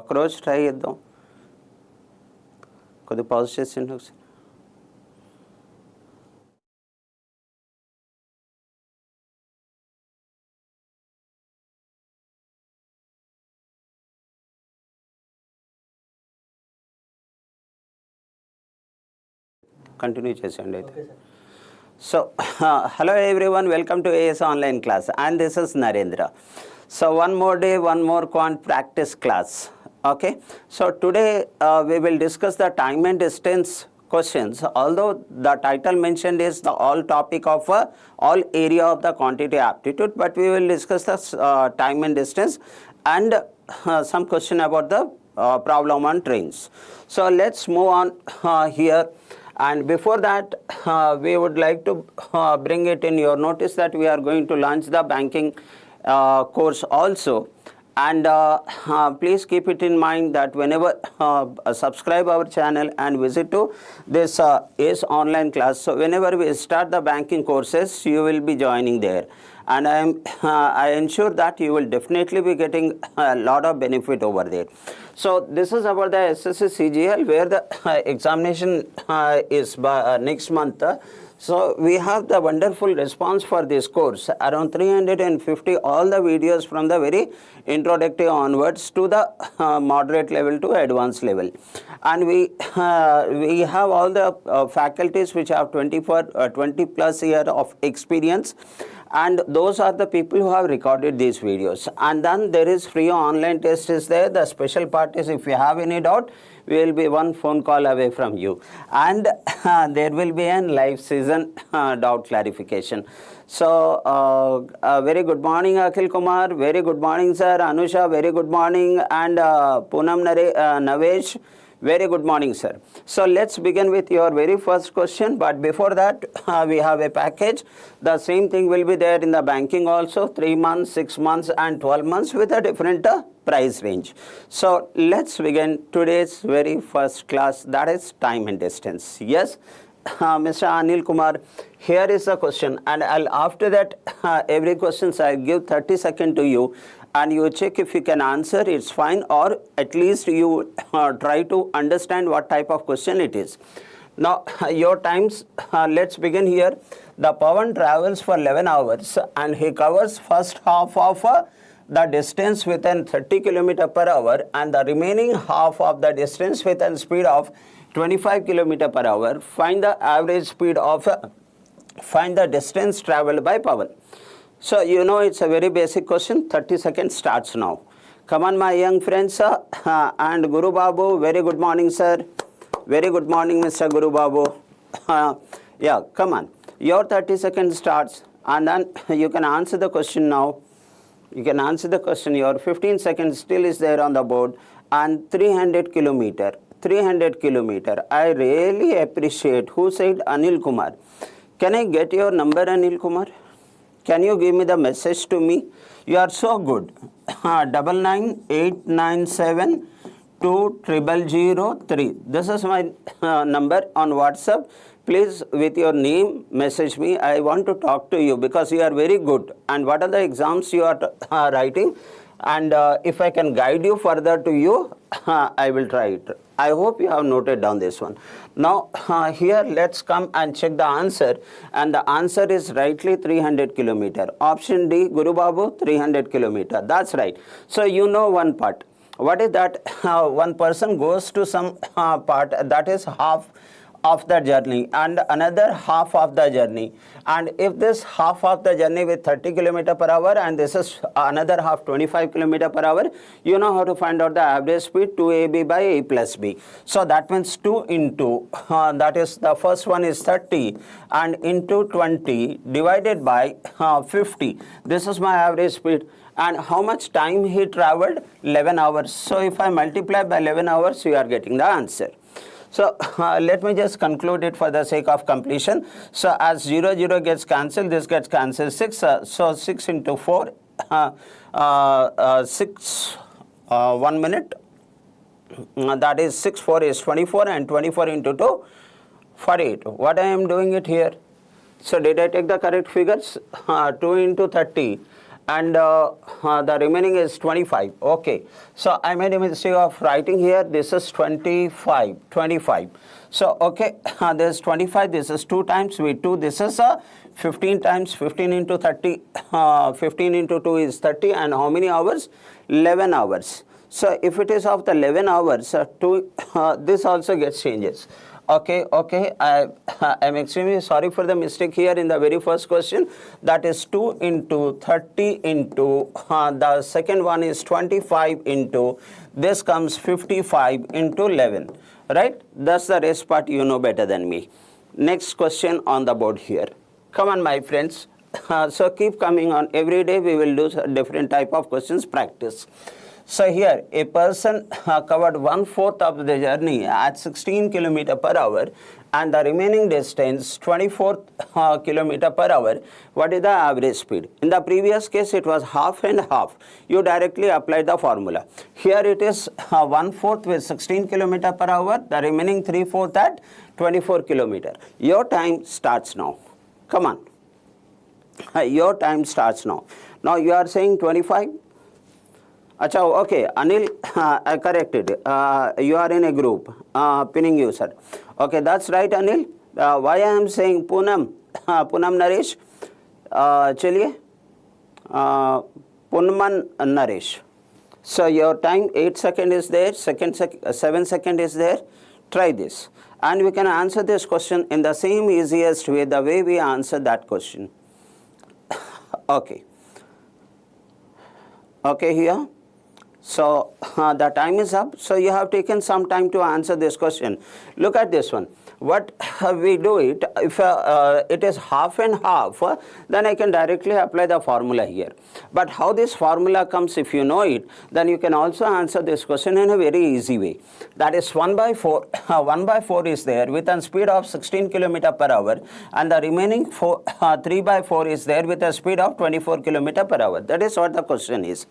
ఒక్కరోజు ట్రై చేద్దాం. కొద్దిగా పాజ్ చేసిండు ఒకసారి. కంటిన్యూ చేసేయండి అయితే. So, hello everyone, welcome to AS online class, and this is Narendra. So, one more day, one more quant practice class. Okay, so today we will discuss the time and distance questions. Although the title mentioned is the all topic of all area of the quantity aptitude, but we will discuss the time and distance and some question about the problem on trains. So, let's move on here. And before that, we would like to bring it in your notice that we are going to launch the banking course also. And please keep it in mind that whenever subscribe our channel and visit to this ACE online class. So whenever we start the banking courses, you will be joining there. And I ensure that you will definitely be getting a lot of benefit over there. So this is about the SSC CGL, where the examination is next month. So we have the wonderful response for this course, around 350 all the videos from the very introductory onwards to the moderate level to advanced level. And we have all the faculties which have 20 plus year of experience, and those are the people who have recorded these videos. And then there is free online test is there. The special part is, if you have any doubt, we will be one phone call away from you, and there will be a live season doubt clarification. So very good morning Akhil Kumar, very good morning sir. Anusha, very good morning. And Poonam Navesh, very good morning sir. So let's begin with your very first question, but before that we have a package. The same thing will be there in the banking also, 3 months, 6 months and 12 months with a different price range. So let's begin today's very first class, that is time and distance. Yes, Mr. Anil Kumar, here is the question, and after that every questions I give 30 seconds to you, and you check if you can answer, it's fine, or at least you try to understand what type of question it is. Now your times, let's begin here. The Pawan travels for 11 hours and he covers first half of the distance within 30 km per hour, and the remaining half of the distance within speed of 25 km per hour. Find the average speed of find the distance traveled by Pawan. So you know it's a very basic question. 30 seconds starts now. Come on my young friends. And Guru Babu, very good morning sir. Very good morning Mr. Guru Babu. Yeah, come on. Your 30 seconds starts, and then you can answer the question now. You can answer the question. Your 15 seconds still is there on the board. And 300 kilometer. 300 kilometer. I really appreciate. Who said Anil Kumar? Can I get your number, Anil Kumar? Can you give me the message to me? You are so good. 9989720003. This is my number on WhatsApp. Please, with your name, message me. I want to talk to you because you are very good. And what are the exams you are writing? And if I can guide you further to you, I will try it. I hope you have noted down this one. Now here let's come and check the answer, and the answer is rightly 300 kilometer. Option D, Guru Babu, 300 kilometer. That's right. So you know one part. What is that? One person goes to some part that is half of the journey and another half of the journey, and if this half of the journey with 30 km per hour and this is another half 25 km per hour, you know how to find out the average speed, 2ab by a plus b. So that means 2 into that is the first one is 30 and into 20 divided by 50. This is my average speed. And how much time he traveled? 11 hours. So if I multiply by 11 hours, you are getting the answer. So let me just conclude it for the sake of completion. So as 0, 0 gets cancelled, this gets cancelled 6. So 6 into 4, 6, 1 minute. That is 6, 4 is 24, and 24 into 2, 48. What I am doing it here? So did I take the correct figures? 2 into 30 and the remaining is 25. Okay, so I made a mistake of writing here. This is 25. So okay, this is 25. This is 2 times with 2. This is 15 times 15 into 30. 15 into 2 is 30, and how many hours? 11 hours. So if it is of the 11 hours, this also gets changes. Okay, I'm extremely sorry for the mistake here in the very first question. That is 2 into 30 into, the second one is 25 into, this comes 55 into 11, right? That's the rest part you know better than me. Next question on the board here. Come on, my friends. So keep coming on. Every day we will do different type of questions practice. So here, a person covered 1/4 of the journey at 16 km/h and the remaining distance 24 km/h. What is the average speed? In the previous case, it was half and half. You directly applied the formula. Here it is 1/4 with 16 km/h, the remaining 3/4 at 24 km. Your time starts now. Come on. Your time starts now. Now you are saying 25? Acha, okay, Anil, I corrected. You are in a group, pinning you, sir. Okay, that's right, Anil. Why I am saying Poonam? Poonam Naresh? Chaliye? Poonman Naresh. So your time 8 seconds is there, 7 seconds is there. Try this. And we can answer this question in the same easiest way, the way we answer that question. Okay. Okay, here. So the time is up. So you have taken some time to answer this question. Look at this one. What we do it, if it is half and half, then I can directly apply the formula here. But how this formula comes, if you know it, then you can also answer this question in a very easy way. That is 1/4. 1/4 is there with a speed of 16 km/h, and the remaining 3/4 is there with a speed of 24 km/h. That is what the question is.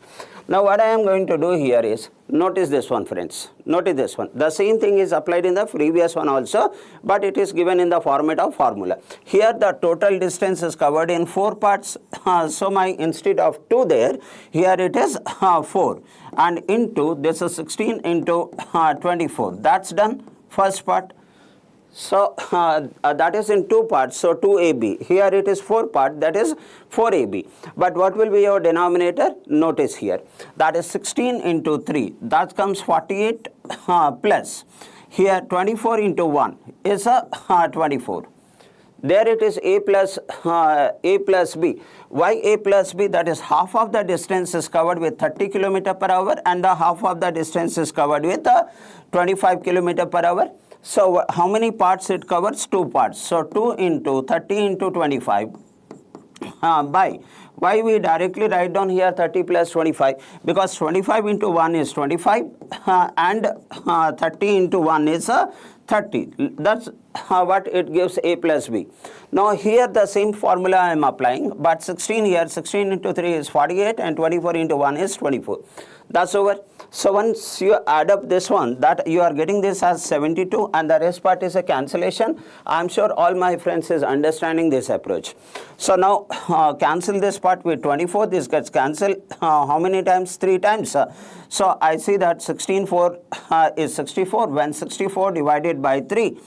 Now what I am going to do here is, notice this one, friends. Notice this one. The same thing is applied in the previous one also, but it is given in the format of formula. Here the total distance is covered in 4 parts. So instead of 2 there, here it is 4. And into, this is 16 into 24. That's done, first part. So that is in 2 parts, so 2AB. Here it is 4 part, that is 4AB. But what will be your denominator? Notice here, that is 16 into 3, that comes 48 plus. Here 24 into 1 is 24. There it is A plus B. Why A plus B? That is half of the distance is covered with 30 km/h and the half of the distance is covered with 25 km/h. So how many parts it covers? 2 parts. So 2 into 30 into 25 by. Why we directly write down here 30 plus 25? Because 25 into 1 is 25 and 30 into 1 is 30. That's what it gives A plus B. Now here the same formula I am applying, but 16 here, 16 into 3 is 48 and 24 into 1 is 24. That's over. So once you add up this one, that you are getting this as 72 and the rest part is a cancellation. I am sure all my friends is understanding this approach. So now cancel this part with 24. This gets cancelled. How many times? 3 times. So I see that 16 4 is 64. When 64 divided by 3.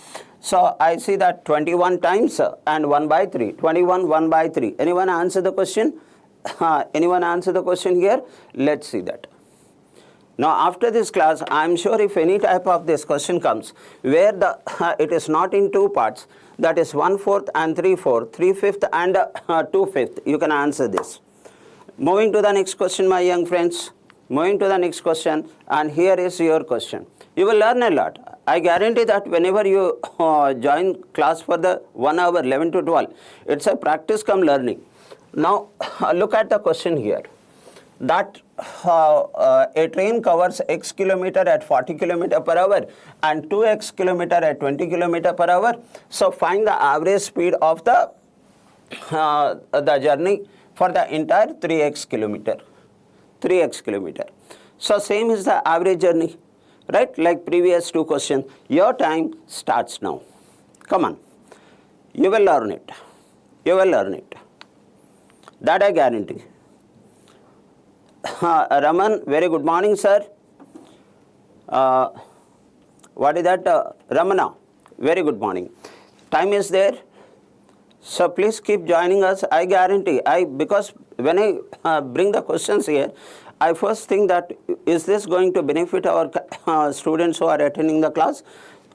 So I see that 21 times and 1 by 3. 21 1 by 3. Anyone answer the question? Anyone answer the question here? Let's see that. Now after this class, I am sure if any type of this question comes where the it is not in 2 parts, that is 1/4 and 3/4, 3/5 and 2/5, you can answer this. Moving to the next question, my young friends. Moving to the next question, and here is your question. You will learn a lot. I guarantee that whenever you join class for the 1 hour, 11 to 12, it's a practice come learning. Now look at the question here. That a train covers X kilometer at 40 km/h and 2X kilometer at 20 km/h. So find the average speed of the journey for the entire 3X kilometer. 3X kilometer. So same is the average journey, right? Like previous 2 questions. Your time starts now. Come on. You will learn it. You will learn it. That I guarantee. Raman, very good morning, sir. What is that? Ramana, very good morning. Time is there. So please keep joining us. I guarantee, because when I bring the questions here, I first think that is this going to benefit our students who are attending the class?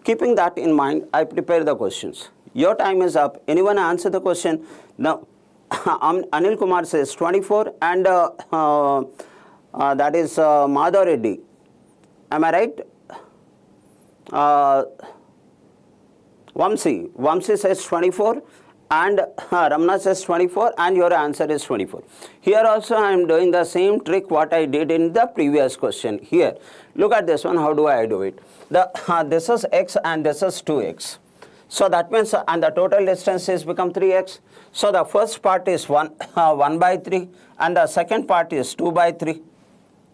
Keeping that in mind, I prepare the questions. Your time is up. Anyone answer the question? Now, Anil Kumar says 24 and that is Madhav Reddy. Am I right? Vamsi says 24 and Ramna says 24 and your answer is 24. Here also I am doing the same trick what I did in the previous question. Here, look at this one. How do I do it? This is x and this is 2x. So that means, and the total distance is become 3x. So the first part is 1 by 3 and the second part is 2 by 3.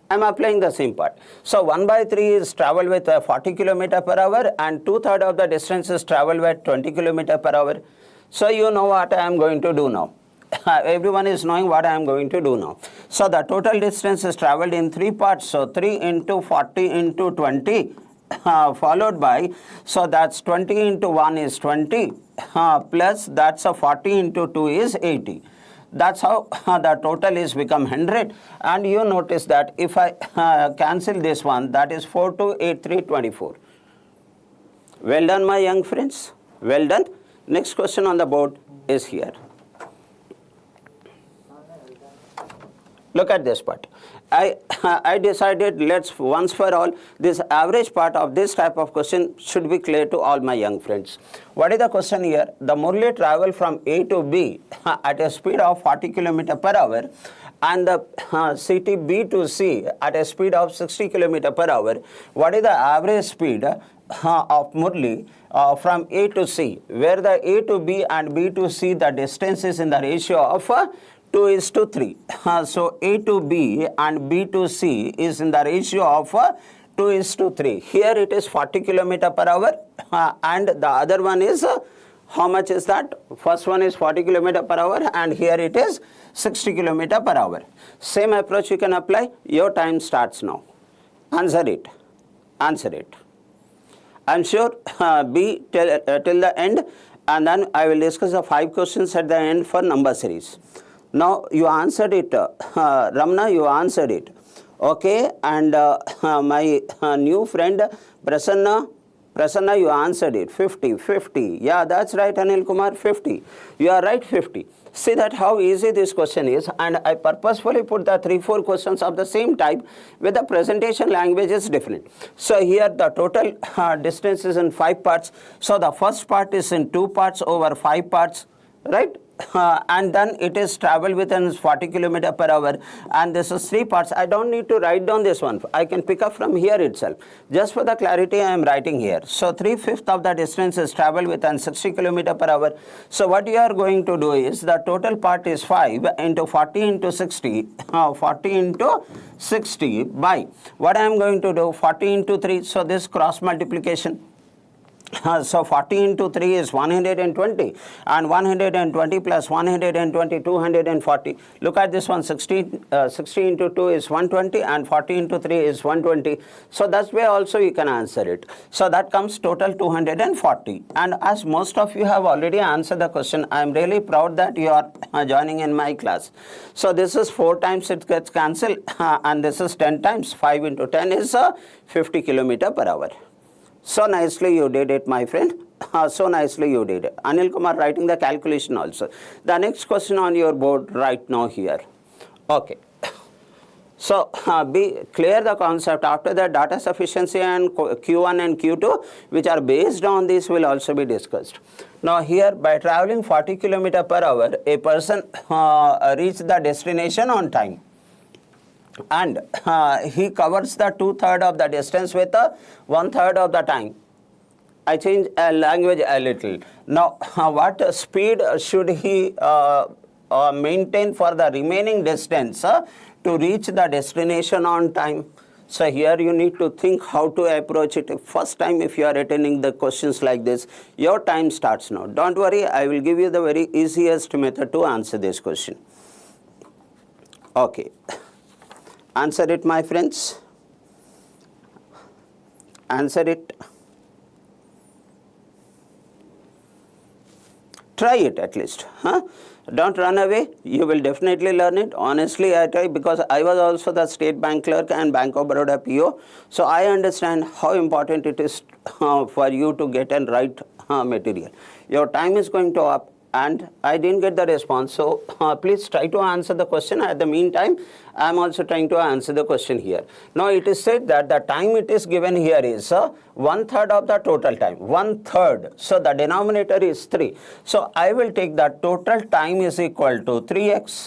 I am applying the same part. So 1 by 3 is travel with 40 km per hour and 2/3 of the distance is travel with 20 km per hour. So you know what I am going to do now. Everyone is knowing what I am going to do now. So the total distance is traveled in 3 parts. So 3 into 40 into 20 followed by, so that's 20 into 1 is 20 plus that's a 40 into 2 is 80. That's how the total is become 100. And you notice that if I cancel this one, that is 4 2 8 3 24. Well done, my young friends. Well done. Next question on the board is here. Look at this part. I decided let's once for all this average part of this type of question should be clear to all my young friends. What is the question here? The Murli travel from A to B at a speed of 40 km per hour and the city B to C at a speed of 60 km per hour. What is the average speed of Murli from A to C, where the A to B and B to C, the distance is in the ratio of 2:3. So A to B and B to C is in the ratio of 2:3. Here it is 40 km per hour and the other one is how much is that? First one is 40 km per hour and here it is 60 km per hour. Same approach you can apply. Your time starts now. Answer it. Answer it. I'm sure B till the end and then I will discuss the 5 questions at the end for number series. Now you answered it, Ramna, you answered it. Okay, and my new friend Prasanna, you answered it. 50. Yeah, that's right, Anil Kumar, 50. You are right, 50. See that how easy this question is, and I purposefully put the 3-4 questions of the same type with the presentation language is different. So here the total distance is in 5 parts. So the first part is in 2 parts over 5 parts, right? And then it is travel within 40 km per hour and this is 3 parts. I don't need to write down this one. I can pick up from here itself. Just for the clarity I am writing here. So 3/5 of the distance is travel within 60 km per hour. So what you are going to do is the total part is 5 into 40 into 60. 40 into 60 by what I am going to do 40 into 3. So this cross multiplication. So 40 into 3 is 120 and 120 plus 120, 240. Look at this one, 60 into 2 is 120 and 40 into 3 is 120. So that way also you can answer it. So that comes total 240. And as most of you have already answered the question, I am really proud that you are joining in my class. So this is 4 times it gets cancelled and this is 10 times. 5 into 10 is 50 km per hour. So nicely you did it, my friend. So nicely you did it. Anil Kumar writing the calculation also. The next question on your board right now here. Okay. So be clear the concept. After that, data sufficiency and Q1 and Q2, which are based on this, will also be discussed. Now here, by traveling 40 km per hour, a person reached the destination on time. And he covers the 2/3 of the distance with 1/3 of the time. I change language a little. Now, what speed should he maintain for the remaining distance to reach the destination on time? So here you need to think how to approach it. First time if you are attending the questions like this, your time starts now. Don't worry, I will give you the very easiest method to answer this question. Okay. Answer it, my friends. Answer it. Try it at least. Don't run away. You will definitely learn it. Honestly, I try, because I was also the State Bank clerk and Bank of Baroda PO. So I understand how important it is for you to get and write material. Your time is going to up, and I didn't get the response. So please try to answer the question. At the meantime, I am also trying to answer the question here. Now it is said that the time it is given here is 1/3 of the total time. 1/3. So the denominator is 3. So I will take the total time is equal to 3x.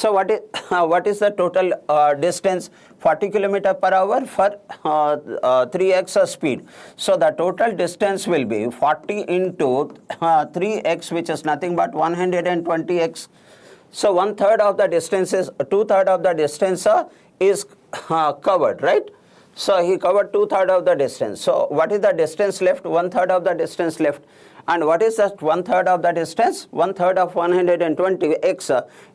So what is the total distance? 40 km/h for 3x speed. So the total distance will be 40 into 3x, which is nothing but 120x. So 1/3 of the distance is 2/3 of the distance is covered, right? So he covered 2/3 of the distance. So what is the distance left? 1/3 of the distance left. And what is that 1/3 of the distance? 1/3 of 120x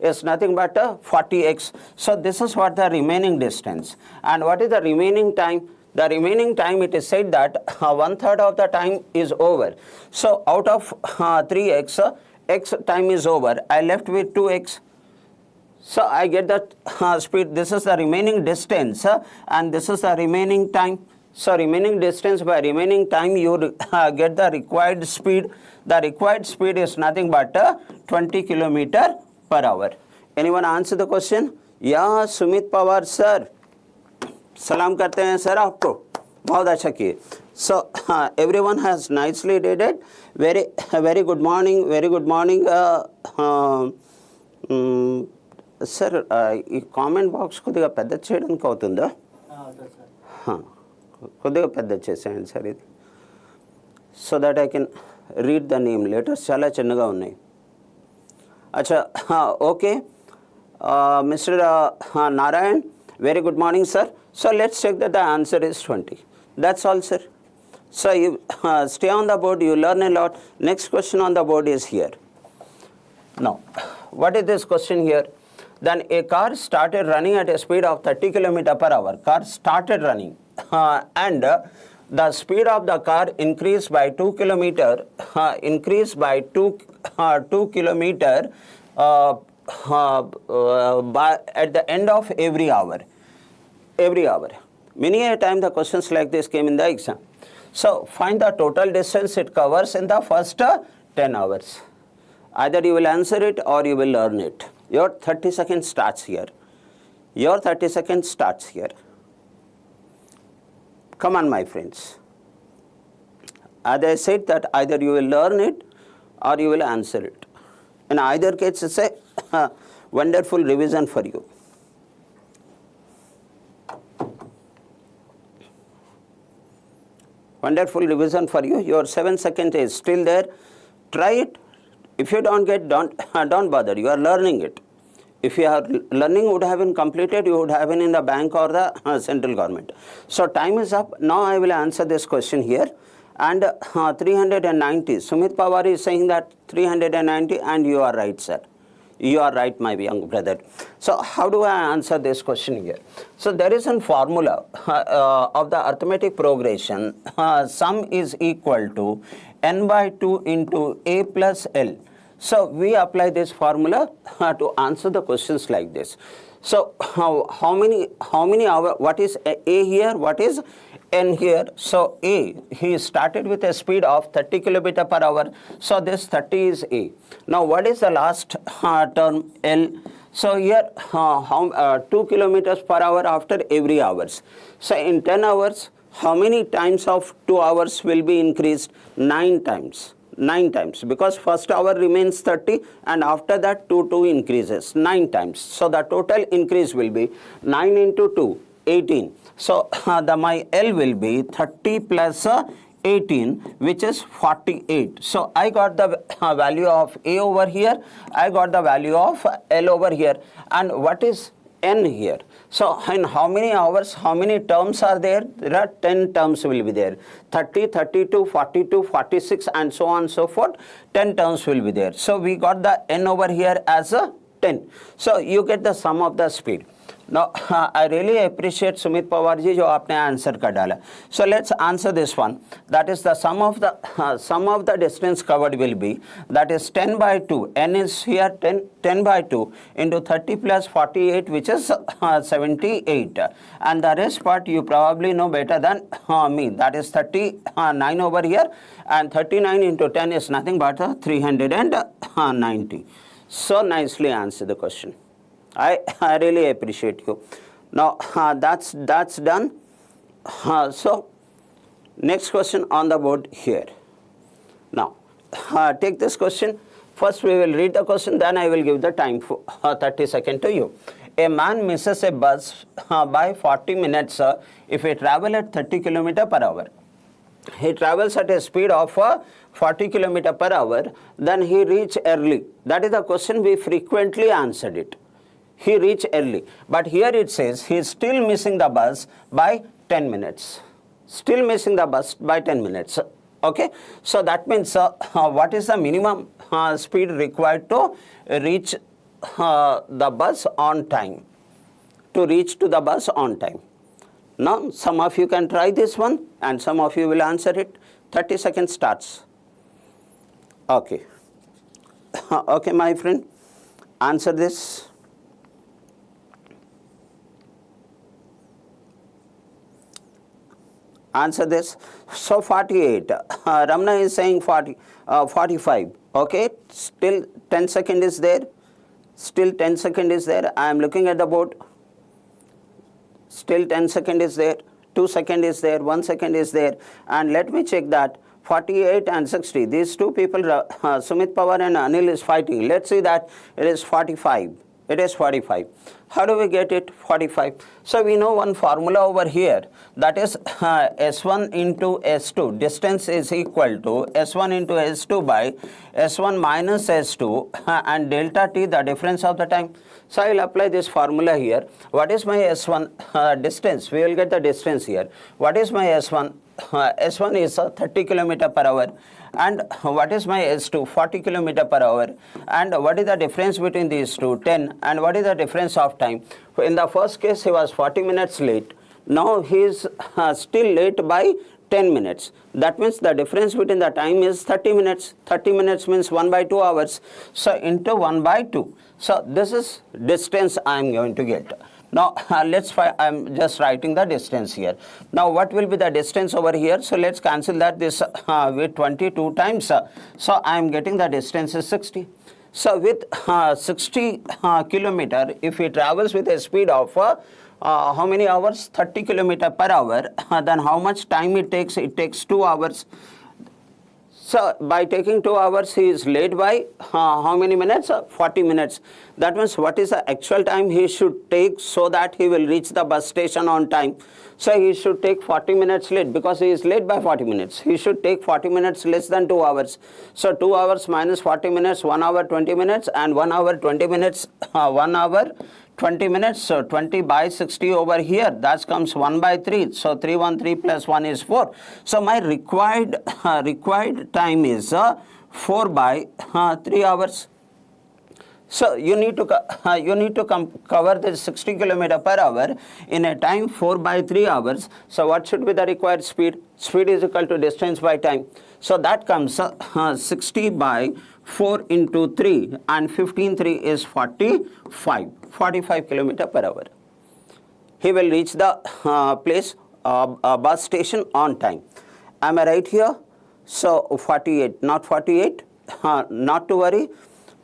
is nothing but 40x. So this is what the remaining distance. And what is the remaining time? The remaining time, it is said that 1/3 of the time is over. So out of 3x, x time is over. I left with 2x. So I get that speed. This is the remaining distance and this is the remaining time. So remaining distance by remaining time, you get the required speed. The required speed is nothing but 20 km/h. Anyone answer the question? Yeah, Sumit Pawar sir. Salam karte hain sir aapko. Bahut acha kiye. So everyone has nicely did it. Very good morning. Very good morning. Sir, ఈ comment box కొద్దిగా పెద్ద చేయడానికి అవుతుందా? కొద్దిగా పెద్ద చేసేయండి sir ఇది, so that I can read the name. Letters చాలా చిన్నగా ఉన్నాయి. అచ్చా, okay mister Narayan, very good morning sir. So let's check that the answer is 20. That's all sir. So you stay on the board, you learn a lot. Next question on the board is here. Now, what is this question here? Then a car started running at a speed of 30 km/h. Car started running and the speed of the car increased by 2 km, increased by 2 kilometer at the end of every hour. Every hour. Many a time the questions like this came in the exam. So find the total distance it covers in the first 10 hours. Either you will answer it or you will learn it. Your 30 seconds starts here. Your 30 seconds starts here. Come on, my friends. As I said that either you will learn it or you will answer it. In either case, it's a wonderful revision for you. Wonderful revision for you. Your 7 seconds is still there. Try it. If you don't get, don't bother. You are learning it. If your learning would have been completed, you would have been in the bank or the central government. So time is up. Now I will answer this question here. And 390. Sumit Pawar is saying that 390, and you are right, sir. You are right, my young brother. So how do I answer this question here? So there is a formula of the arithmetic progression. Sum is equal to n by 2 into a plus l. So we apply this formula to answer the questions like this. So how many hour? What is a here? What is n here? So a, he started with a speed of 30 km/h. So this 30 is a. Now what is the last term l? So here 2 km/h after every hours. So in 10 hours, how many times of 2 hours will be increased? 9 times. 9 times, because first hour remains 30 and after that 2 increases 9 times. So the total increase will be 9 into 2, 18. So my L will be 30 plus 18, which is 48. So I got the value of A over here. I got the value of L over here. And what is n here? So in how many hours, how many terms are there? There are 10 terms will be there. 30, 32, 42, 46 and so on and so forth. 10 terms will be there. So we got the n over here as a 10. So you get the sum of the speed. Now, I really appreciate Sumit Pawar ji जो आपने answer कर डाला. So let's answer this one. That is the sum of the distance covered will be, that is 10 by 2. N is here 10 by 2 into 30 plus 48, which is 78. And the rest part you probably know better than me. That is 39 over here, and 39 into 10 is nothing but 390. So nicely answer the question. I really appreciate you. Now, that's done. So, next question on the board here. Now, take this question. First, we will read the question, then I will give the time for 30 seconds to you. A man misses a bus by 40 minutes if he travels at 30 km per hour. He travels at a speed of 40 km per hour, then he reaches early. That is the question, we frequently answered it. He reached early. But here it says he is still missing the bus by 10 minutes. Still missing the bus by 10 minutes. Okay. So that means what is the minimum speed required to reach the bus on time? To reach to the bus on time. Now, some of you can try this one and some of you will answer it. 30 seconds starts. Okay. Okay, my friend. Answer this. Answer this. So 48. Ramna is saying 45. Okay. Still 10 seconds is there. Still 10 seconds is there. I am looking at the board. Still 10 seconds is there. 2 seconds is there. 1 second is there. And let me check that. 48 and 60. These two people, Sumit Pawar and Anil, is fighting. Let's see that it is 45. It is 45. How do we get it? 45. So we know one formula over here. That is S1 into S2. Distance is equal to S1 into S2 by S1 minus S2 and delta T, the difference of the time. So I will apply this formula here. What is my S1 distance? We will get the distance here. What is my S1? S1 is 30 km per hour. And what is my S2? 40 km per hour. And what is the difference between these two? 10. And what is the difference of time? In the first case, he was 40 minutes late. Now he is still late by 10 minutes. That means the difference between the time is 30 minutes. 30 minutes means 1 by 2 hours. So into 1 by 2. So this is distance I am going to get. Now, let's find, I'm just writing the distance here. Now, what will be the distance over here? So, let's cancel that this with 22 times. So, I am getting the distance is 60. So, with 60 kilometer, if he travels with a speed of how many hours? 30 kilometer per hour, then how much time it takes? It takes 2 hours. So, by taking 2 hours, he is late by how many minutes? 40 minutes. That means what is the actual time he should take so that he will reach the bus station on time? So, he should take 40 minutes late because he is late by 40 minutes. He should take 40 minutes less than 2 hours. So, 2 hours minus 40 minutes, 1 hour 20 minutes and 1 hour 20 minutes, 1 hour 20 minutes, so 20 by 60 over here, that comes 1 by 3. So 313 plus 1 is 4. So my required time is 4 by 3 hours. So you need to cover this 60 km per hour in a time 4 by 3 hours. So what should be the required speed? Speed is equal to distance by time. So that comes 60 by 4 into 3 and 15 3 is 45 km per hour. He will reach the place bus station on time. Am I right here? So 48, not 48. Not to worry.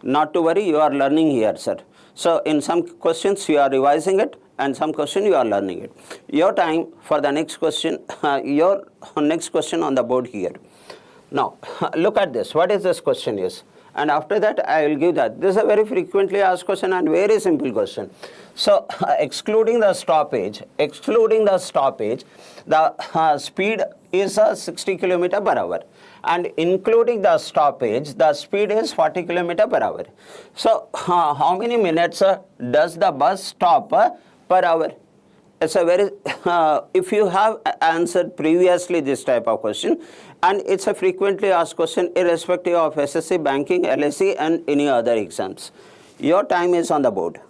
Not to worry, you are learning here, sir. So in some questions you are revising it and some question you are learning it. Your time for the next question, your next question on the board here. Now, look at this. What is this question is? And after that, I will give that. This is a very frequently asked question and very simple question. So, excluding the stoppage, the speed is 60 km per hour. And including the stoppage, the speed is 40 km per hour. So, how many minutes does the bus stop per hour? It's a very, if you have answered previously this type of question, and it's a frequently asked question irrespective of SSC, banking, LSC and any other exams. Your time is on the board.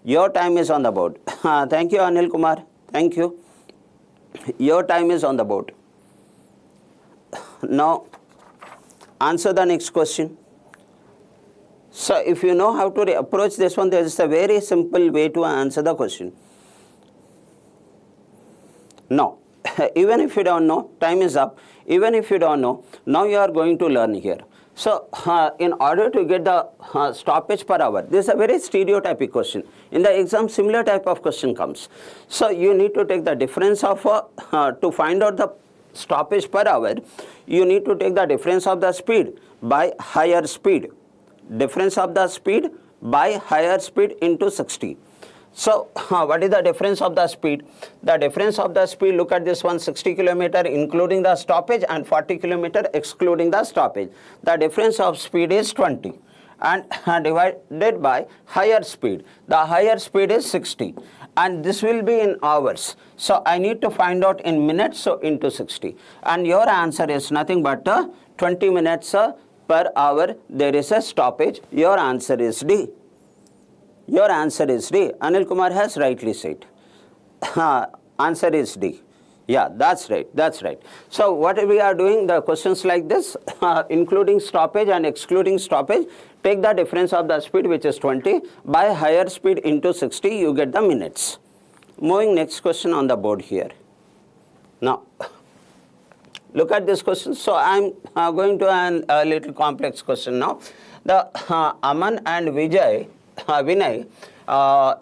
Your time is on the board. Thank you, Anil Kumar. Thank you. Your time is on the board. Now, answer the next question. So, if you know how to approach this one, there is a very simple way to answer the question. Now, even if you don't know, time is up. Even if you don't know, now you are going to learn here. So, in order to get the stoppage per hour, this is a very stereotypic question. In the exam, similar type of question comes. So, you need to take the difference of, to find out the stoppage per hour, you need to take the difference of the speed by higher speed. Difference of the speed by higher speed into 60. So, what is the difference of the speed? The difference of the speed, look at this one, 60 kilometer including the stoppage and 40 kilometer excluding the stoppage. The difference of speed is 20 and divided by higher speed. The higher speed is 60 and this will be in hours. So, I need to find out in minutes, so into 60. And your answer is nothing but 20 minutes per hour there is a stoppage. Your answer is D. Your answer is D. Anil Kumar has rightly said. Answer is D. Yeah, that's right. That's right. So, what we are doing, the questions like this, including stoppage and excluding stoppage, take the difference of the speed, which is 20, by higher speed into 60, you get the minutes. Moving next question on the board here. Now, look at this question. So, I am going to a little complex question now. The Aman and Vinay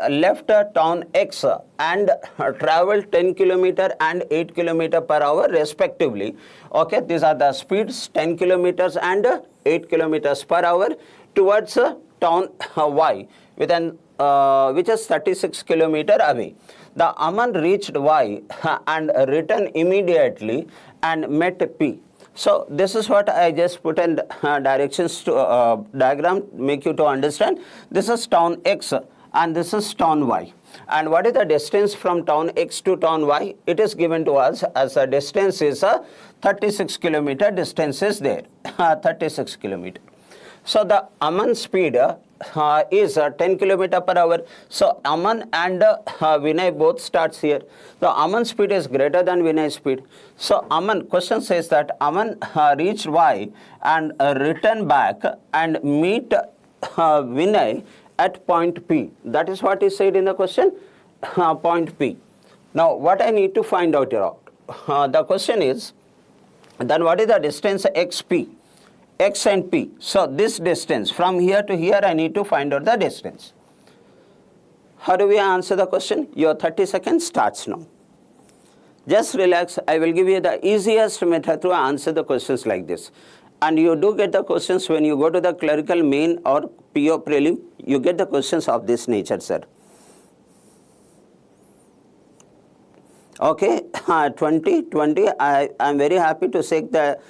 left town X and traveled 10 kilometer and 8 kilometer per hour respectively. Okay, these are the speeds, 10 kilometers and 8 kilometers per hour towards town Y, which is 36 kilometer away. The Aman reached Y and returned immediately and met P. So, this is what I just put in directions to diagram, make you to understand. This is town X and this is town Y. And what is the distance from town X to town Y? It is given to us as a distance is 36 kilometer distance is there, 36 kilometer. So, the Aman speed is 10 kilometer per hour. So, Aman and Vinay both starts here. The Aman speed is greater than Vinay speed. So, Aman, question says that Aman reached Y and return back and meet Vinay at point P. That is what is said in the question, point P. Now, what I need to find out here, the question is, then what is the distance XP? X and P. So, this distance from here to here I need to find out the distance. How do we answer the question? Your 30 seconds starts now. Just relax. I will give you the easiest method to answer the questions like this. And you do get the questions when you go to the clerical main or PO prelim, you get the questions of this nature, sir. Okay, 20. I am very happy to say that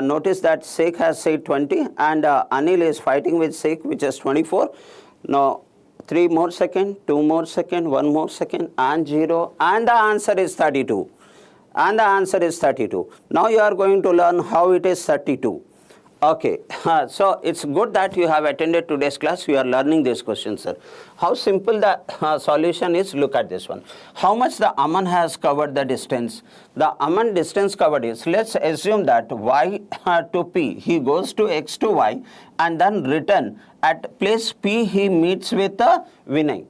notice that Sheikh has said 20 and Anil is fighting with Sheikh, which is 24. Now, 3 more seconds, 2 more seconds, 1 more second and 0 and the answer is 32. And the answer is 32. Now, you are going to learn how it is 32. Okay, so it's good that you have attended today's class. You are learning this question, sir. How simple the solution is, look at this one. How much the Aman has covered the distance? The Aman distance covered is, let's assume that Y to P, he goes to X to Y and then return at place P, he meets with Vinay.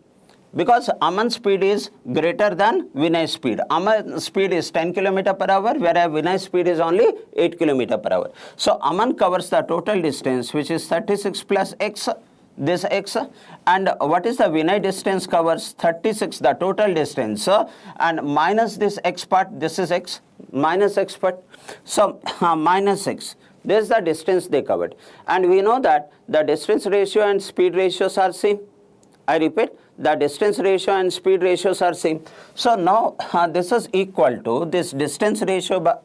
Because Aman speed is greater than Vinay speed. Aman speed is 10 km per hour, whereas Vinay speed is only 8 km per hour. So, Aman covers the total distance, which is 36 plus X, this X. And what is the Vinay distance covers? 36, the total distance. And minus this X part, this is X, minus X part. So, minus X. This is the distance they covered. And we know that the distance ratio and speed ratios are same. I repeat, the distance ratio and speed ratios are same. So, now this is equal to, this distance ratio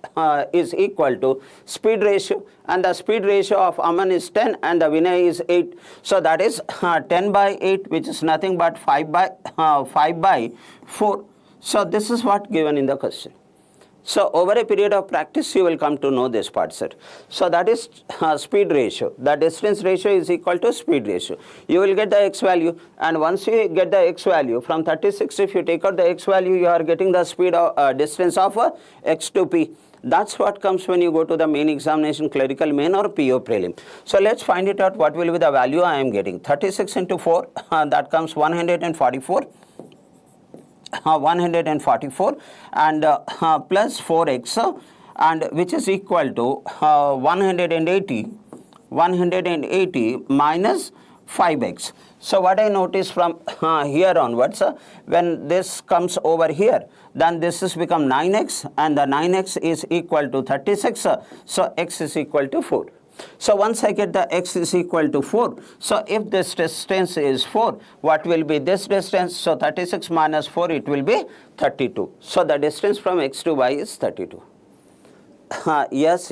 is equal to speed ratio, and the speed ratio of Aman is 10 and the Vinay is 8. So, that is 10 by 8, which is nothing but 5 by 4. So, this is what given in the question. So over a period of practice, you will come to know this part, sir. So that is speed ratio. The distance ratio is equal to speed ratio. You will get the x value, and once you get the x value from 36, if you take out the x value, you are getting the speed of distance of x to p. That's what comes when you go to the main examination, clerical main or PO prelim. So let's find it out. What will be the value I am getting? 36 into 4, that comes 144. 144 and plus 4x and which is equal to 180 minus 5x. So what I notice from here onwards, when this comes over here, then this has become 9x, and the 9x is equal to 36, so x is equal to 4. So once I get the x is equal to 4, so if this distance is 4, what will be this distance? So 36 minus 4, it will be 32. So the distance from x to y is 32. Yes.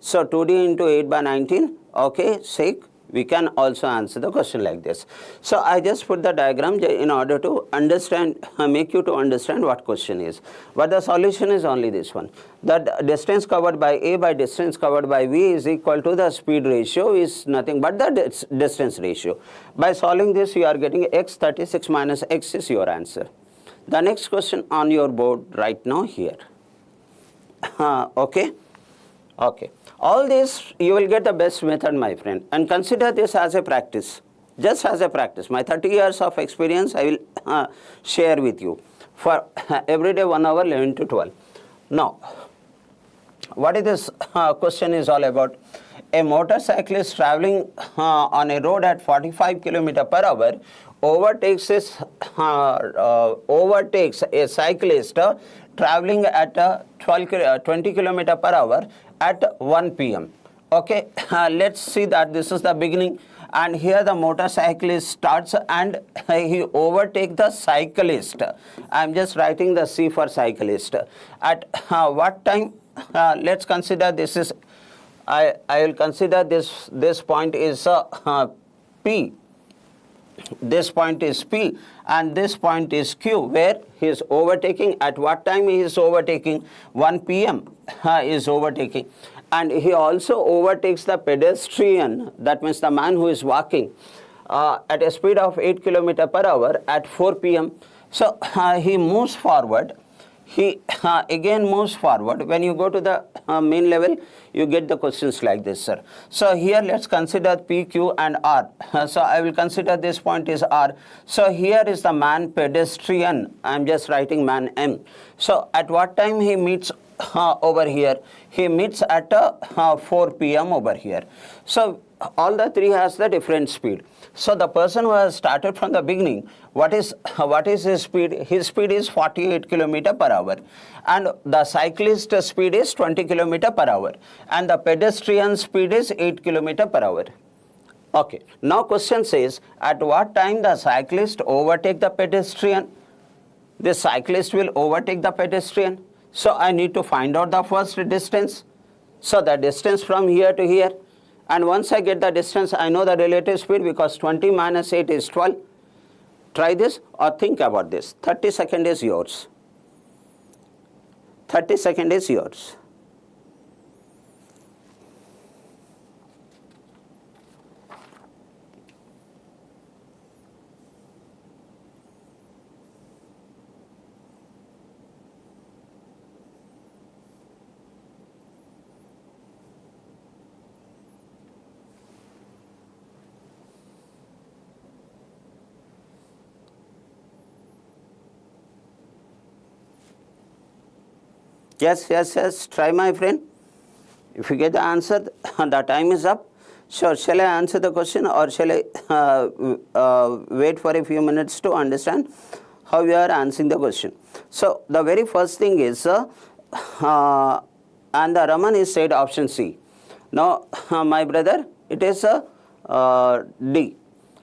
So 2d into 8 by 19, okay, sec. We can also answer the question like this. So I just put the diagram in order to understand, make you to understand what question is. But the solution is only this one. The distance covered by A by distance covered by V is equal to the speed ratio is nothing but the distance ratio. By solving this, you are getting x 36 minus x is your answer. The next question on your board right now here. Okay. All this, you will get the best method, my friend, and consider this as a practice, just as a practice. My 30 years of experience, I will share with you for every day 1 hour, 11 to 12. Now, what is this question is all about? A motorcyclist traveling on a road at 45 km per hour overtakes a cyclist traveling at 20 km per hour at 1 p.m. Okay, let's see that this is the beginning, and here the motorcyclist starts and he overtakes the cyclist. I am just writing the C for cyclist. At what time? Let's consider this is, I will consider this point is P. This point is P and this point is Q, where he is overtaking. At what time he is overtaking? 1 p.m. Is overtaking. And he also overtakes the pedestrian, that means the man who is walking, at a speed of 8 km per hour at 4 p.m. So he moves forward. He again moves forward. When you go to the main level, you get the questions like this, sir. So here let's consider P, Q and R. So I will consider this point is R. So here is the man pedestrian. I am just writing man M. So at what time he meets over here? He meets at 4 p.m. over here. So all the three has the different speed. So the person who has started from the beginning, what is his speed? His speed is 48 km per hour, and the cyclist speed is 20 km per hour, and the pedestrian speed is 8 km per hour. Okay, now question says, at what time the cyclist overtake the pedestrian? The cyclist will overtake the pedestrian. So I need to find out the first distance. So the distance from here to here. And once I get the distance, I know the relative speed, because 20 minus 8 is 12. Try this or think about this. 30 seconds is yours. 30 seconds is yours. Yes. Try, my friend. If you get the answer, the time is up. So shall I answer the question, or shall I wait for a few minutes to understand how you are answering the question? So the very first thing is, and the Raman is said option C. Now, my brother, it is D.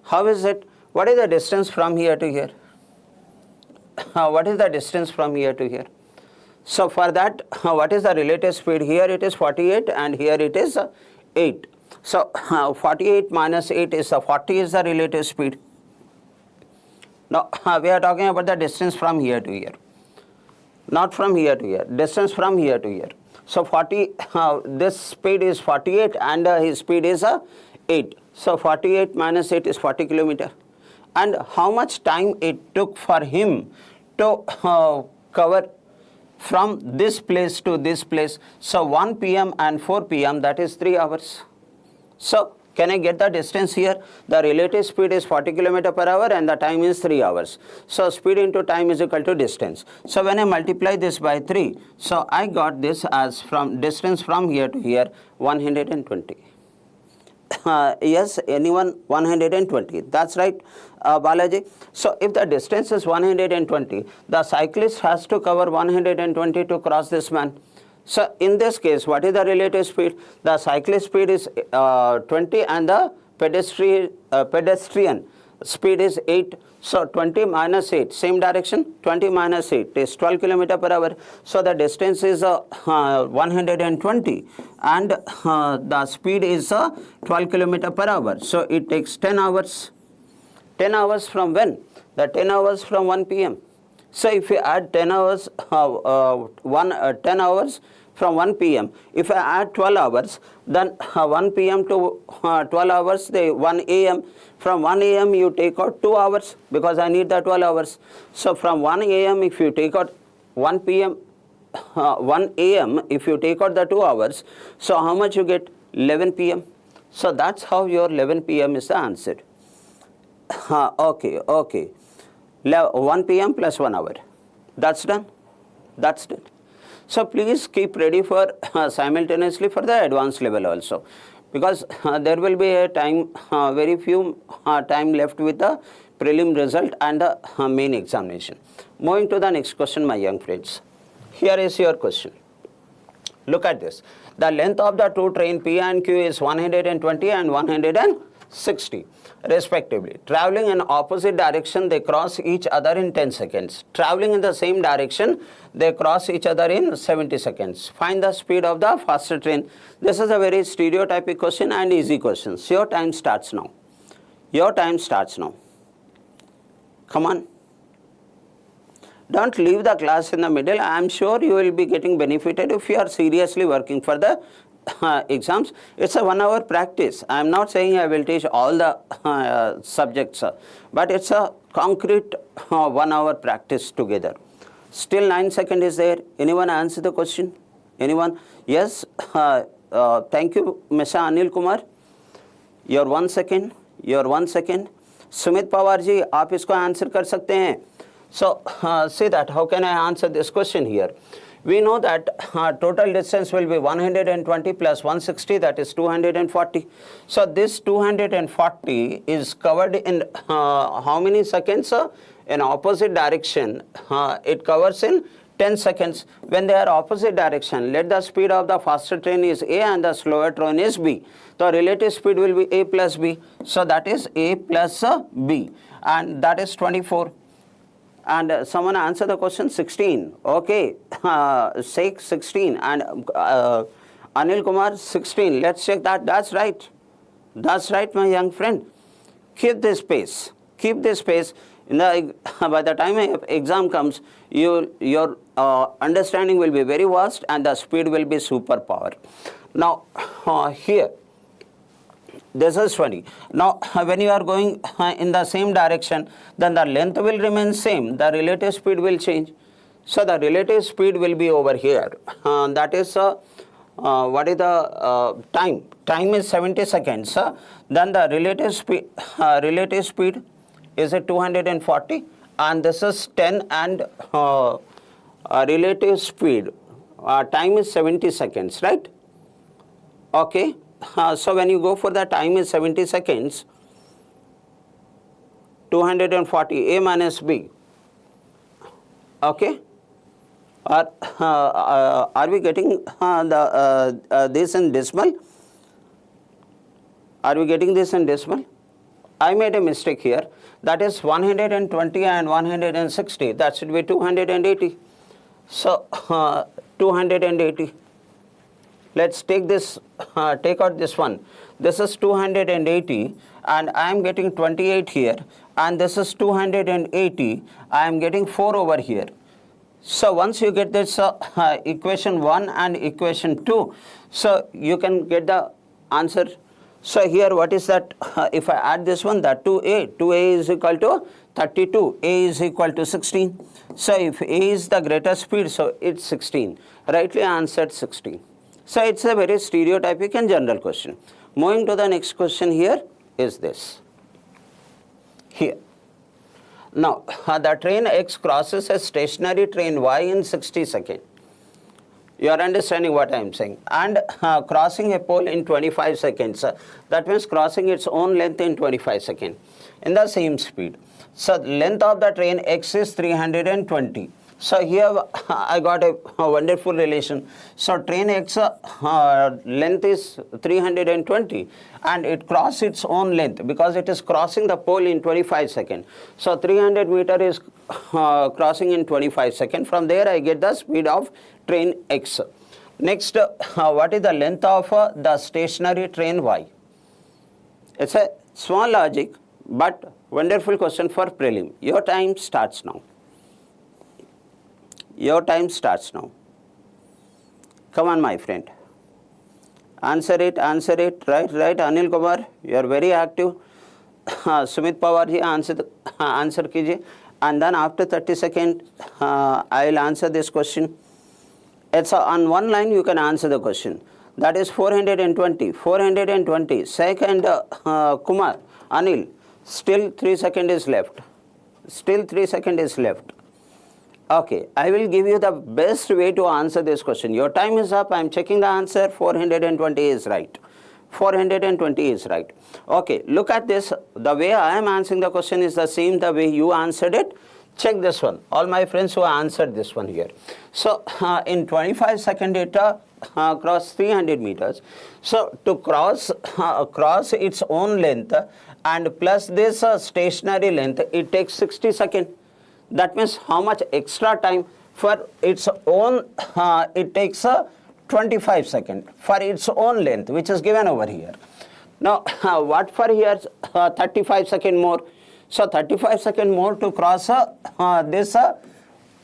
How is it? What is the distance from here to here? What is the distance from here to here? So for that, what is the relative speed? Here it is 48 and here it is 8. So 48 minus 8 is 40 is the relative speed. Now we are talking about the distance from here to here. not from here to here, distance from here to here. So 40, this speed is 48 and his speed is 8. So 48 minus 8 is 40 kilometer. And how much time it took for him to cover from this place to this place? So 1 p.m. and 4 p.m. that is 3 hours. So can I get the distance here? The relative speed is 40 km per hour and the time is 3 hours. So speed into time is equal to distance. So when I multiply this by 3, so I got this as from distance from here to here 120. Yes, anyone? 120. That's right, Balaji. So if the distance is 120, the cyclist has to cover 120 to cross this man. So in this case, what is the relative speed? The cyclist speed is 20 and the pedestrian speed is 8. So 20 minus 8, same direction, 20 minus 8 is 12 km per hour. So the distance is 120 and the speed is 12 km per hour. So it takes 10 hours. 10 hours from when? The 10 hours from 1 p.m. So if you add 10 hours, 10 hours from 1 p.m. If I add 12 hours, then 1 p.m. to 12 hours, the 1 a.m. From 1 a.m. you take out 2 hours because I need the 12 hours. So from 1 a.m. if you take out 1 p.m. 1 a.m. if you take out the 2 hours, so how much you get? 11 p.m. So that's how your 11 p.m. is the answer. Okay. 1 p.m. plus 1 hour. That's done. That's done. So please keep ready for simultaneously for the advanced level also, because there will be a time, very few time left with the prelim result and the main examination. Moving to the next question, my young friends. Here is your question. Look at this. The length of the two train P and Q is 120 and 160 respectively. Traveling in opposite direction, they cross each other in 10 seconds. Traveling in the same direction, they cross each other in 70 seconds. Find the speed of the faster train. This is a very stereotypic question and easy question. So your time starts now. Your time starts now. Come on. Don't leave the class in the middle. I am sure you will be getting benefited if you are seriously working for the exams. It's a 1 hour practice. I am not saying I will teach all the subjects, but it's a concrete 1 hour practice together. Still 9 seconds is there. Anyone answer the question? Anyone? Yes. Thank you, Mr. Anil Kumar. Your 1 second. Your 1 second. Sumit Pawar ji, आप इसको answer कर सकते हैं. So say that. How can I answer this question here? We know that total distance will be 120 plus 160, that is 240. So this 240 is covered in how many seconds? In opposite direction, it covers in 10 seconds. When they are opposite direction, let the speed of the faster train is A and the slower train is B. The relative speed will be A plus B. So that is A plus B, and that is 24. And someone answer the question, 16. Okay, 16 and Anil Kumar 16. Let's check that. That's right. That's right, my young friend. Keep this pace. Keep this pace. By the time exam comes, your understanding will be very vast and the speed will be superpower. Now here, this is 20. Now, when you are going in the same direction, then the length will remain same. The relative speed will change. So, the relative speed will be over here. That is, what is the time? Time is 70 seconds. Then the relative speed is a 240. And this is 10 and relative speed. Time is 70 seconds, right? Okay. So when you go for the time is 70 seconds, 240 A minus B. Okay. Are we getting this in decimal? Are we getting this in decimal? I made a mistake here. That is 120 and 160. That should be 280. So 280. Let's take this, take out this one. This is 280 and I am getting 28 here, and this is 280. I am getting 4 over here. So once you get this equation 1 and equation 2, so you can get the answer. So here what is that? If I add this one, that 2a is equal to 32, a is equal to 16. So if a is the greater speed, so it's 16. Rightly answered 16. So it's a very stereotypic and general question. Moving to the next question here is this. Here. Now, the train X crosses a stationary train Y in 60 seconds. You are understanding what I am saying. And crossing a pole in 25 seconds. That means crossing its own length in 25 seconds in the same speed. So, length of the train X is 320. So, here I got a wonderful relation. So, train X length is 320 and it crosses its own length because it is crossing the pole in 25 seconds. So, 300 meter is crossing in 25 seconds. From there I get the speed of train X. Next, what is the length of the stationary train Y? It's a small logic but wonderful question for prelim. Your time starts now. Your time starts now. Come on, my friend. Answer it. Right. Anil Kumar, you are very active. Sumit Pawar ji, answer kijiye. And then after 30 seconds, I will answer this question. It's on one line you can answer the question. That is 420. 420. Second, Kumar, Anil, still 3 seconds is left. Okay, I will give you the best way to answer this question. Your time is up. I am checking the answer. 420 is right. 420 is right. Okay, look at this. The way I am answering the question is the same the way you answered it. Check this one. All my friends who answered this one here. So, in 25 seconds it cross 300 meters. So, to cross its own length and plus this stationary length, it takes 60 seconds. That means how much extra time for its own, it takes 25 seconds for its own length, which is given over here. Now, what for here? 35 seconds more. So, 35 seconds more to cross this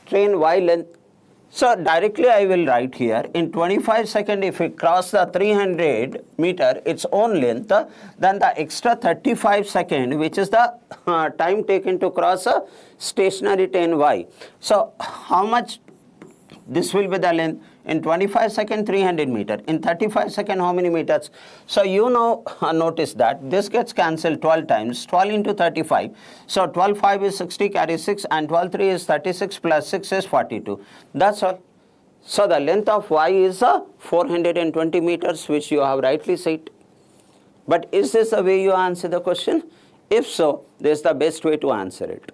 train Y length. So, directly I will write here, in 25 seconds if we cross the 300 meter, its own length, then the extra 35 seconds, which is the time taken to cross a stationary train Y. So, how much this will be the length? In 25 seconds, 300 meter. In 35 seconds, how many meters? So, you know, notice that this gets cancelled 12 times. 12 into 35. So, 12 5 is 60, carry 6, and 12 3 is 36, plus 6 is 42. That's all. So, the length of Y is 420 meters, which you have rightly said. But is this the way you answer the question? If so, this is the best way to answer it.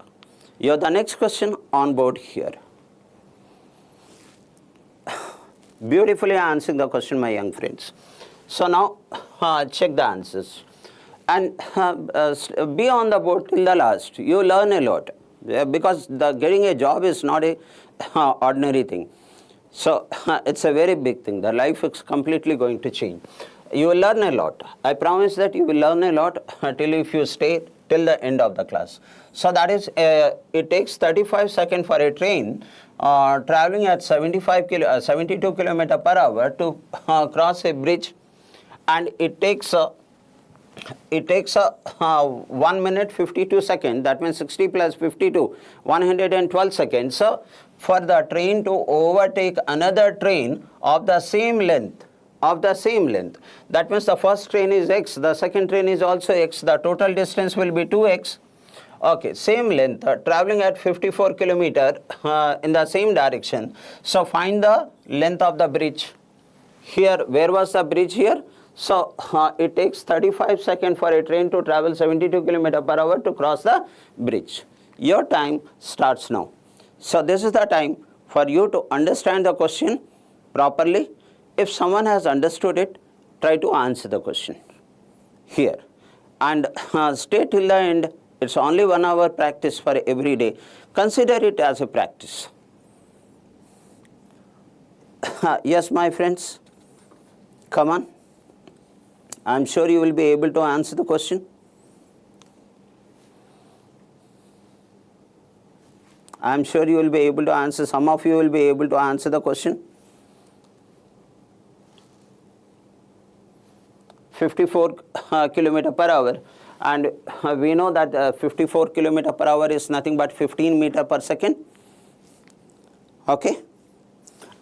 You have the next question on board here. Beautifully answering the question, my young friends. So now check the answers and be on the board till the last. You learn a lot because getting a job is not a ordinary thing. So it's a very big thing. The life is completely going to change. You will learn a lot. I promise that you will learn a lot till if you stay till the end of the class. So that is, it takes 35 seconds for a train traveling at 72 km per hour to cross a bridge, and it takes 1 minute 52 seconds. That means 60 plus 52, 112 seconds. So for the train to overtake another train of the same length. That means the first train is X, the second train is also X. The total distance will be 2X. Okay, same length, traveling at 54 kilometer in the same direction. So find the length of the bridge. Here, where was the bridge here? So it takes 35 seconds for a train to travel 72 km per hour to cross the bridge. Your time starts now. So this is the time for you to understand the question properly. If someone has understood it, try to answer the question here. And stay till the end. It's only 1 hour practice for every day. Consider it as a practice. Yes, my friends, come on. I'm sure you will be able to answer the question. I am sure you will be able to answer. Some of you will be able to answer the question. 54 kilometer per hour, and we know that 54 kilometer per hour is nothing but 15 meter per second. Okay,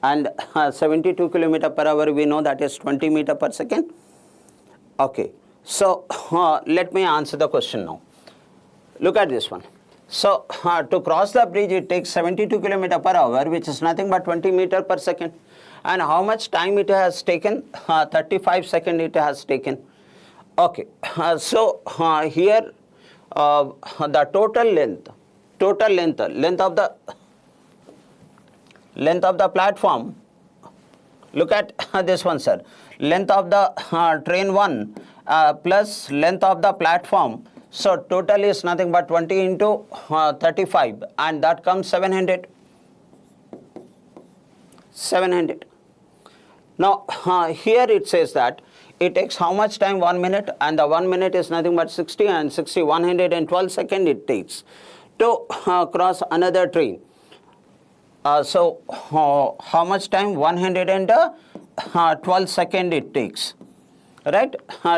and 72 kilometer per hour, we know that is 20 meter per second. Okay, so let me answer the question now. Look at this one. So to cross the bridge, it takes 72 kilometer per hour, which is nothing but 20 meter per second. And how much time it has taken? 35 seconds it has taken. Okay, so here the total length of the platform. Look at this one, sir. Length of the train 1 plus length of the platform. So total is nothing but 20 into 35, and that comes 700. 700. Now here it says that it takes how much time? 1 minute, and the 1 minute is nothing but 60, and 60, 112 seconds it takes to cross another train. So how much time? 112 seconds it takes, right,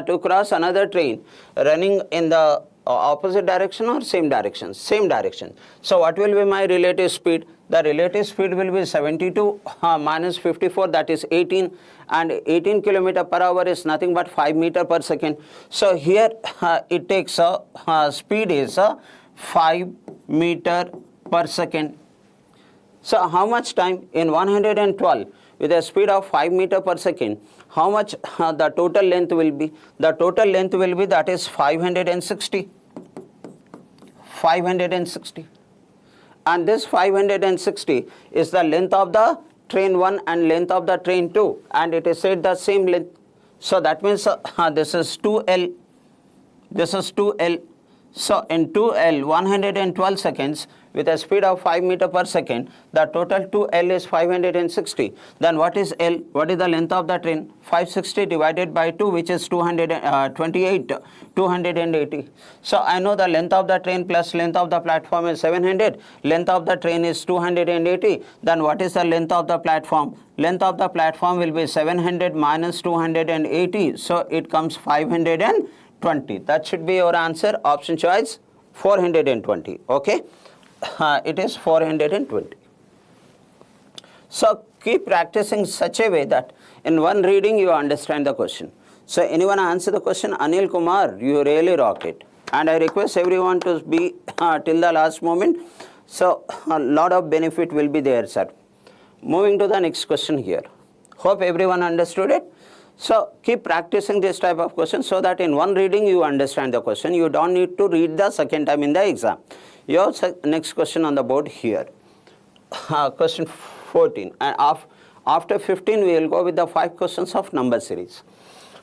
to cross another train running in the opposite direction or same direction? Same direction. So what will be my relative speed? The relative speed will be 72 minus 54, that is 18, and 18 kilometer per hour is nothing but 5 meter per second. So here it takes speed is 5 meter per second. So how much time in 112 with a speed of 5 meter per second? How much the total length will be? The total length will be, that is 560. 560. And this 560 is the length of the train 1 and length of the train 2, and it is said the same length. So that means this is 2L. This is 2L. So in 2L, 112 seconds with a speed of 5 meter per second, the total 2L is 560. Then what is L? What is the length of the train? 560 divided by 2, which is 280. So I know the length of the train plus length of the platform is 700. Length of the train is 280. Then what is the length of the platform? Length of the platform will be 700 minus 280. So it comes 520. That should be your answer. Option choice 420. Okay, it is 420. So keep practicing such a way that in one reading you understand the question. So anyone answer the question? Anil Kumar, you really rock it. And I request everyone to be till the last moment. So a lot of benefit will be there, sir. Moving to the next question here. Hope everyone understood it. So keep practicing this type of question so that in one reading you understand the question. You don't need to read the second time in the exam. Your next question on the board here. Question 14. And after 15 we will go with the 5 questions of number series.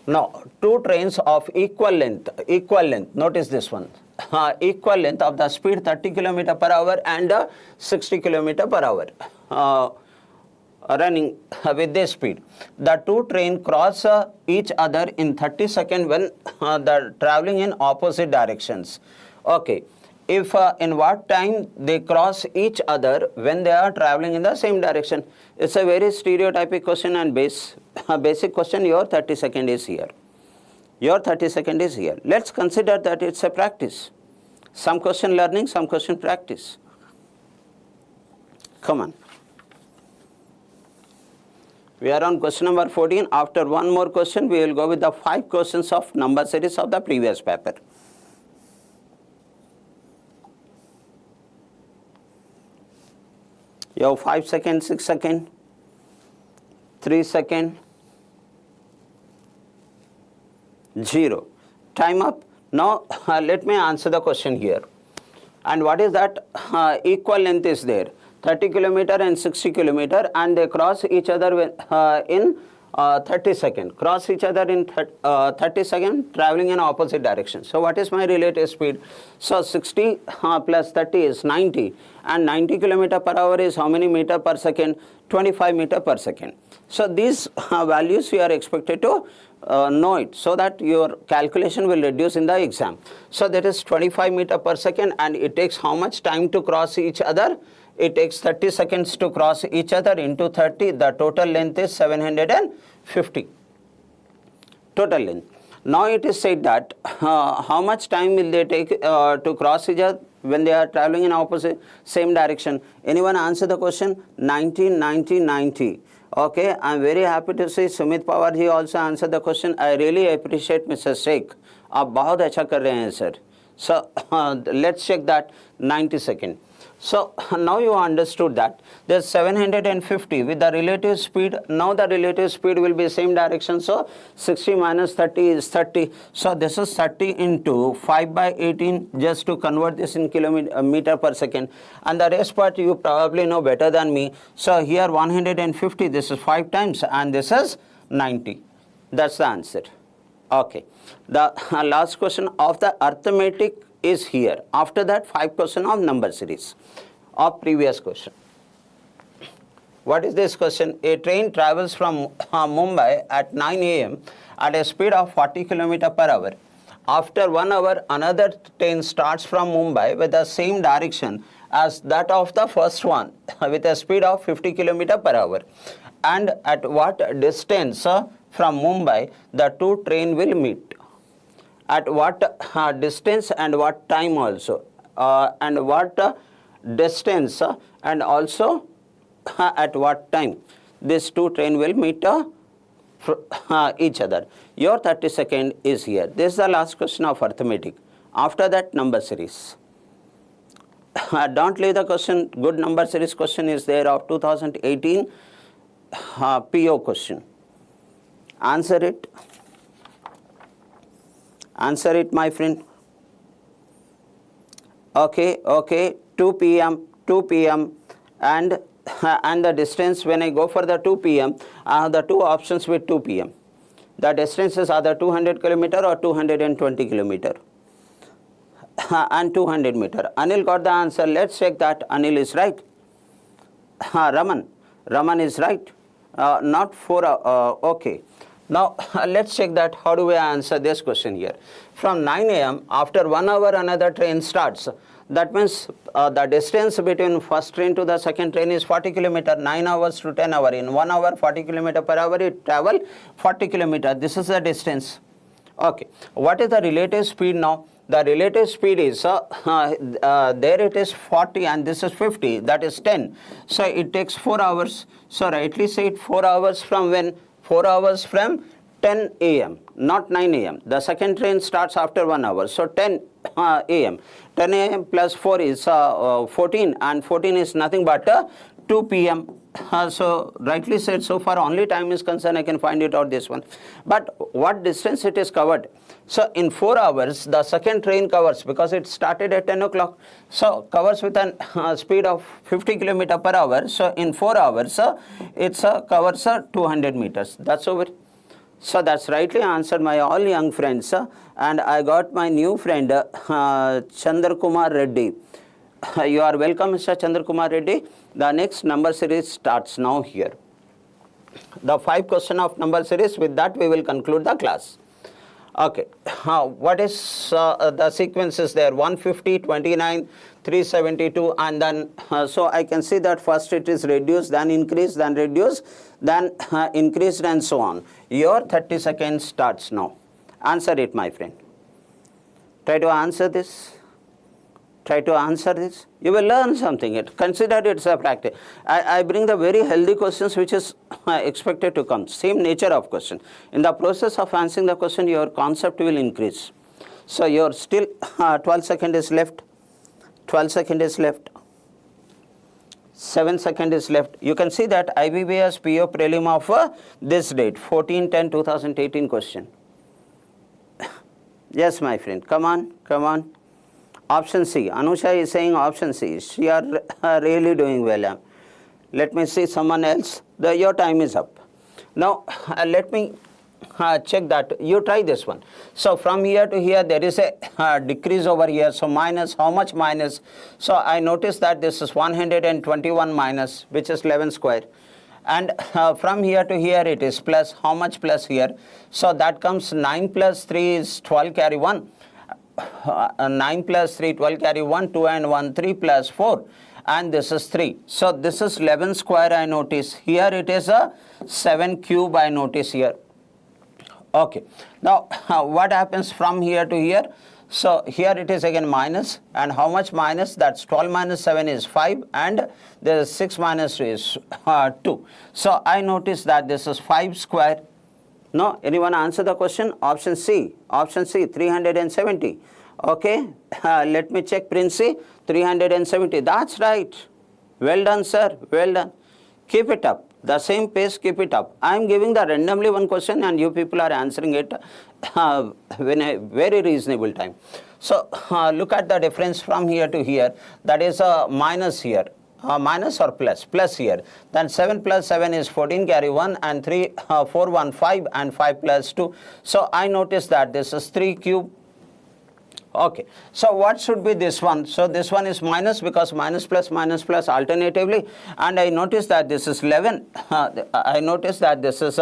Now 2 trains of equal length, notice this one. Equal length of the speed 30 km per hour and 60 km per hour. Running with this speed. The 2 trains cross each other in 30 seconds when they're traveling in opposite directions. Okay, if in what time they cross each other when they are traveling in the same direction? It's a very stereotypic question and basic question. Your 30 seconds is here. Your 30 seconds is here. Let's consider that it's a practice. Some question learning, some question practice. Come on. We are on question number 14. After one more question, we will go with the 5 questions of number series of the previous paper. You have 5 seconds, 6 seconds, 3 seconds, 0. Time up. Now let me answer the question here. And what is that? Equal length is there. 30 kilometer and 60 kilometer, and they cross each other in 30 seconds. Cross each other in 30 seconds, traveling in opposite direction. So what is my relative speed? So 60 plus 30 is 90, and 90 kilometer per hour is how many meter per second? 25 meter per second. So these values you are expected to know it, so that your calculation will reduce in the exam. So that is 25 meter per second, and it takes how much time to cross each other? it takes 30 seconds to cross each other into 30. The total length is 750. Total length. Now it is said that how much time will they take to cross each other when they are traveling in opposite same direction? Anyone answer the question? 90, 90, 90. Okay, I am very happy to see Sumit Pawar ji also answered the question. I really appreciate Mr. Sheikh. आप बहुत अच्छा कर रहे हैं sir. So let's check that 90 second. So now you understood that there's 750 with the relative speed. Now the relative speed will be same direction. So 60 minus 30 is 30. So this is 30 into 5 by 18 just to convert this in meter per second. And the rest part you probably know better than me. So here 150, this is 5 times and this is 90. That's the answer. Okay. The last question of the arithmetic is here. After that, 5 question of number series of previous question. What is this question? A train travels from Mumbai at 9 a.m. at a speed of 40 km per hour. After 1 hour, another train starts from Mumbai with the same direction as that of the first one with a speed of 50 km per hour. And at what distance from Mumbai the two trains will meet? At what distance and what time also, and what distance and also at what time these two trains will meet each other. Your 30 second is here. This is the last question of arithmetic. After that, number series. Don't leave the question. Good number series question is there of 2018 PO question. Answer it. Answer it, my friend. Okay, 2 p.m. and the distance when I go for the 2 p.m. I have the two options with 2 p.m. The distances are the 200 km or 220 km and 200 meter. Anil got the answer. Let's check that Anil is right. Raman is right. Not 4 okay. Now, let's check that how do we answer this question here. From 9 a.m. after 1 hour another train starts. That means the distance between first train to the second train is 40 km, 9 hours to 10 hours. In 1 hour, 40 km per hour, it travel 40 km. This is the distance. Okay. What is the relative speed now? The relative speed is, there it is 40 and this is 50, that is 10. So, it takes 4 hours. So, rightly say it 4 hours from when? 4 hours from 10 a.m., not 9 a.m. The second train starts after 1 hour. So, 10 a.m. 10 a.m. plus 4 is 14 and 14 is nothing but 2 p.m. So, rightly said, so far only time is concerned, I can find it out this one. But what distance it is covered? So, in 4 hours, the second train covers, because it started at 10 o'clock. So, covers with a speed of 50 km per hour. So, in 4 hours, it covers 200 meters. That's over. So, that's rightly answered, my all young friends. And I got my new friend, Chandra Kumar Reddy. You are welcome, Mr. Chandra Kumar Reddy. The next number series starts now here. The 5 question of number series, with that we will conclude the class. Okay, what is the sequences there? 150, 29, 372, and then so I can see that first it is reduced, then increased, then reduced, then increased, and so on. Your 30 seconds starts now. Answer it, my friend. Try to answer this. Try to answer this. You will learn something. Consider it a practice. I bring the very healthy questions which is expected to come. Same nature of question. In the process of answering the question, your concept will increase. So, your still 12 seconds is left. 12 seconds is left. 7 seconds is left. You can see that IBBS PO prelim of this date, 14/10/2018 question. Yes, my friend. Come on, come on. Option C. Anusha is saying option C. She are really doing well. Let me see someone else. Your time is up. Now, let me check that. You try this one. So, from here to here, there is a decrease over here. So, minus, how much minus? So, I notice that this is 121 minus, which is 11 square. And from here to here, it is plus. How much plus here? So, that comes 9 plus 3 is 12, carry 1. 9 plus 3, 12 carry 1, 2 and 1, 3 plus 4. And this is 3. So this is 11 square, I notice. Here it is a 7 cube, I notice here. Okay. Now, what happens from here to here? So here it is again minus, and how much minus? That's 12 minus 7 is 5, and there is 6 minus 2 is 2. So I notice that this is 5 square. No, anyone answer the question? Option C, 370. Okay, let me check, Princey. 370, that's right. Well done, sir, well done. Keep it up. The same pace, keep it up. I am giving the randomly one question and you people are answering it in a very reasonable time. So look at the difference from here to here. That is a minus here. Minus or plus? Plus here. Then 7 plus 7 is 14, carry 1, and 3, 4, 1, 5, and 5 plus 2. So I notice that this is 3 cube. Okay, so what should be this one? So this one is minus, because minus plus alternatively, and I notice that this is 11. I notice that this is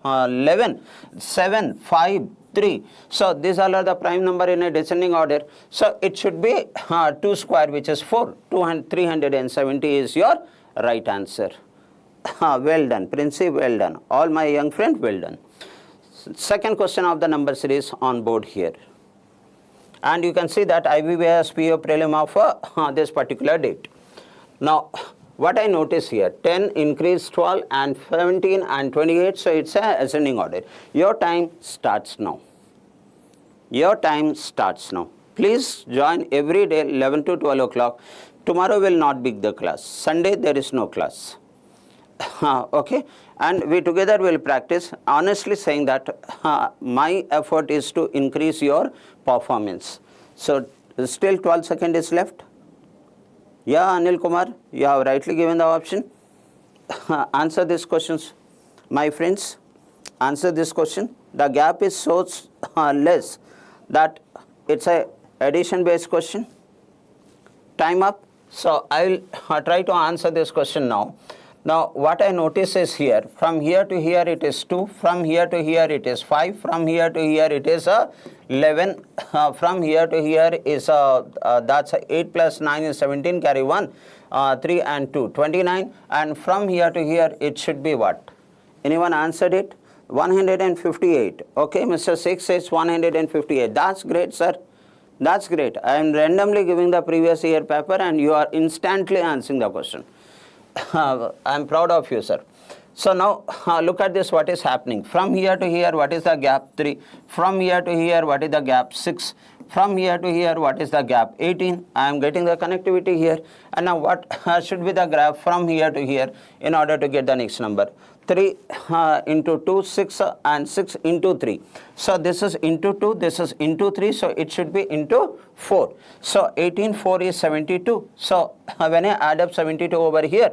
11, 7, 5, 3. So these all are the prime number in a descending order. So it should be 2 square, which is 4. 370 is your right answer. Well done, Princey, well done. All my young friend, well done. Second question of the number series on board here. And you can see that IBBS PO prelim of this particular date. Now, what I notice here, 10 increase 12 and 17 and 28, so it's a ascending order. Your time starts now. Your time starts now. Please join every day 11 to 12 o'clock. Tomorrow will not be the class. Sunday there is no class. Okay, and we together will practice. Honestly saying that my effort is to increase your performance. So still 12 seconds is left. Yeah, Anil Kumar, you have rightly given the option. Answer these questions, my friends. Answer this question. The gap is so less that it's a addition based question. Time up. So I will try to answer this question now. Now, what I notice is here, from here to here it is 2, from here to here it is 5, from here to here it is 11, from here to here is, that's 8 plus 9 is 17, carry 1, 3 and 2, 29, and from here to here it should be what? Anyone answered it? 158. Okay, Mr. 6 says 158. That's great, sir. That's great. I am randomly giving the previous year paper and you are instantly answering the question. I am proud of you, sir. So now look at this, what is happening. From here to here, what is the gap? 3. From here to here, what is the gap? 6. From here to here, what is the gap? 18. I am getting the connectivity here. And now what should be the graph from here to here in order to get the next number? 3 into 2, 6 and 6 into 3. So this is into 2, this is into 3, so it should be into 4. So 18, 4 is 72. So when I add up 72 over here,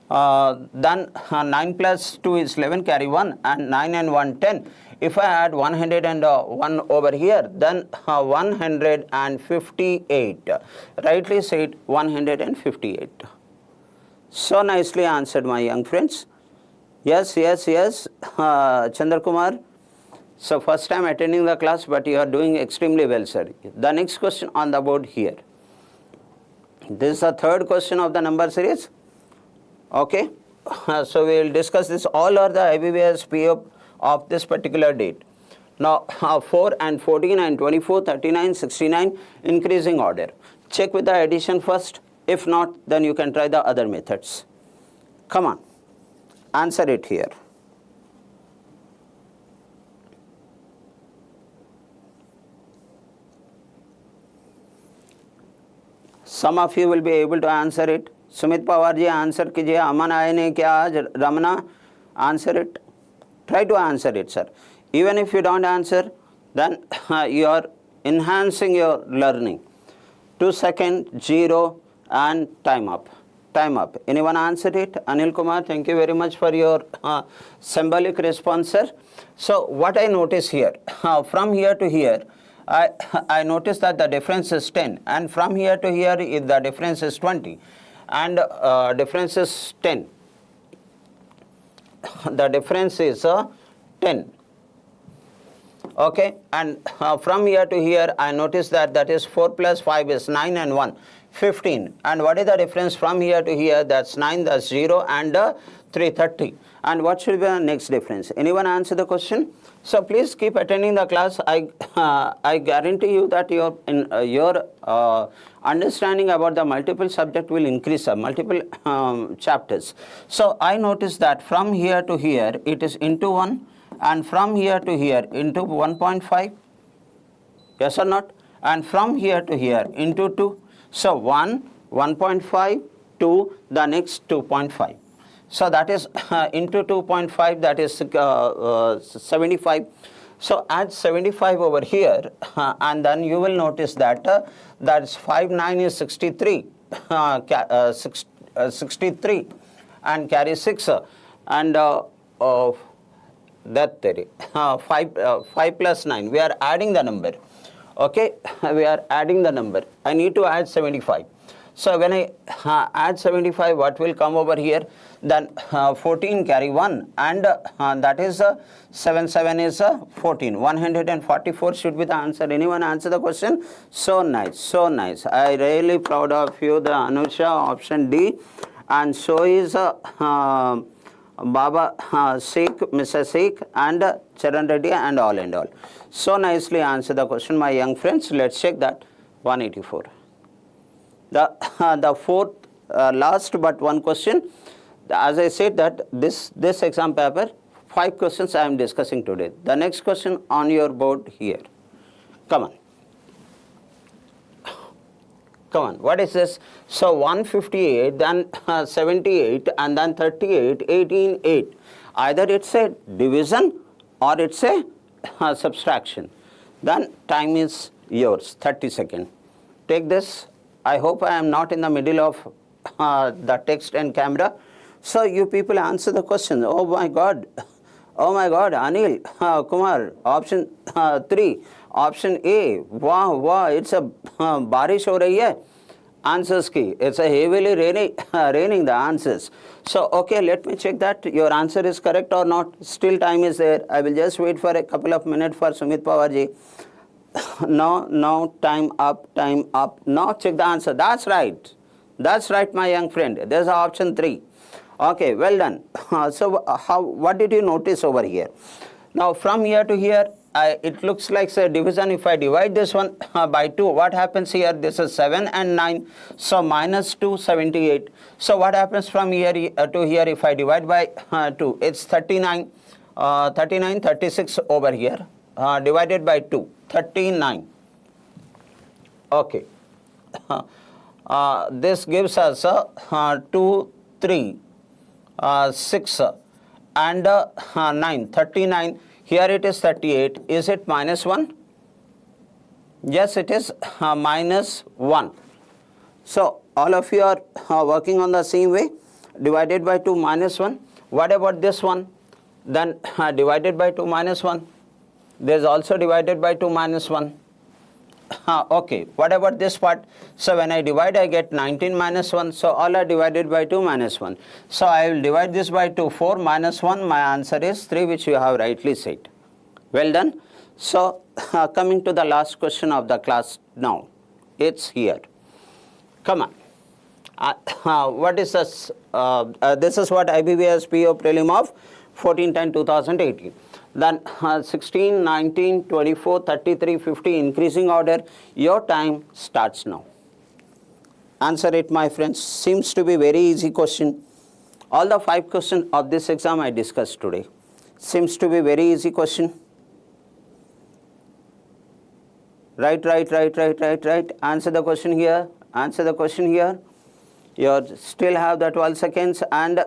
then 9 plus 2 is 11, carry 1, and 9 and 1, 10. If I add 101 over here, then 158. Rightly said, 158. So nicely answered, my young friends. Yes, Chandra Kumar. So first time attending the class, but you are doing extremely well, sir. The next question on the board here. This is the third question of the number series. Okay. So we will discuss this. All are the IBBS PO of this particular date. Now 4 and 14 and 24, 39, 69, increasing order. Check with the addition first. If not, then you can try the other methods. Come on. Answer it here. Some of you will be able to answer it. Sumit Pawar ji, answer kijiye. Aman aaye ne kya aaj? Ramana, answer it. Try to answer it, sir. Even if you don't answer, then you are enhancing your learning. 2 seconds, 0, and time up. Time up. Anyone answered it? Anil Kumar, thank you very much for your symbolic response, sir. So what I notice here, from here to here, I notice that the difference is 10, and from here to here the difference is 20, and difference is 10. The difference is 10. Okay, and from here to here, I notice that is 4 plus 5 is 9 and 1, 15. And what is the difference from here to here? That's 9, that's 0 and 330. And what should be the next difference? Anyone answer the question? So please keep attending the class. I guarantee you that your understanding about the multiple subject will increase, multiple chapters. So I noticed that from here to here, it is into 1. And from here to here into 1.5, yes or not? And from here to here into 2. So 1, 1.5, 2, the next 2.5. So that is into 2.5, that is 75. So add 75 over here, and then you will notice that that's 5, 9 is 63, 63, and carry 6, and that 5 plus 9, we are adding the number. Okay, we are adding the number. I need to add 75. So when I add 75, what will come over here? Then 14 carry 1, and that is 7 is 14. 144 should be the answer. Anyone answer the question? So nice, so nice. I really proud of you. The Anusha, option D, and so is Baba Sheikh, Mr. Sheikh, and Charan Reddy, and all and all. So nicely answer the question, my young friends. Let's check that. 184. The fourth last but one question. As I said that this exam paper, 5 questions I am discussing today. The next question on your board here. Come on. Come on, what is this? So 158, then 78, and then 38, 18, 8. Either it's a division or it's a subtraction. Then time is yours, 30 seconds. Take this. I hope I am not in the middle of the text and camera. So you people answer the question. Oh my God. Oh my God, Anil, Kumar, option 3, option A, wow, it's a barish ho rahi hai. Answers key, it's a heavily raining the answers. So, okay, let me check that your answer is correct or not. Still time is there. I will just wait for a couple of minutes for Sumit Pawarji. No, time up. Now check the answer. That's right, my young friend. There's option 3. Okay, well done. So what did you notice over here? Now from here to here, it looks like a division. If I divide this one by 2, what happens here? This is 7 and 9, so minus 2, 78. So what happens from here to here if I divide by 2? It's 39, 36 over here, divided by 2, 39. Okay. This gives us 2, 3, 6 and 9, 39. Here it is 38. Is it minus 1? Yes, it is minus 1. So all of you are working on the same way. Divided by 2 minus 1. What about this one? Then divided by 2 minus 1. There is also divided by 2 minus 1. Okay, what about this part? So when I divide, I get 19 minus 1. So all are divided by 2 minus 1. So I will divide this by 2. 4 minus 1. My answer is 3, which you have rightly said. Well done. So coming to the last question of the class now. It's here. Come on. What is this? This is what IBBS PO prelim of 14/10/2018. Then 16, 19, 24, 33, 50, increasing order. Your time starts now. Answer it, my friends. Seems to be very easy question. All the 5 questions of this exam I discussed today. Seems to be very easy question. Right. Answer the question here. You still have the 12 seconds and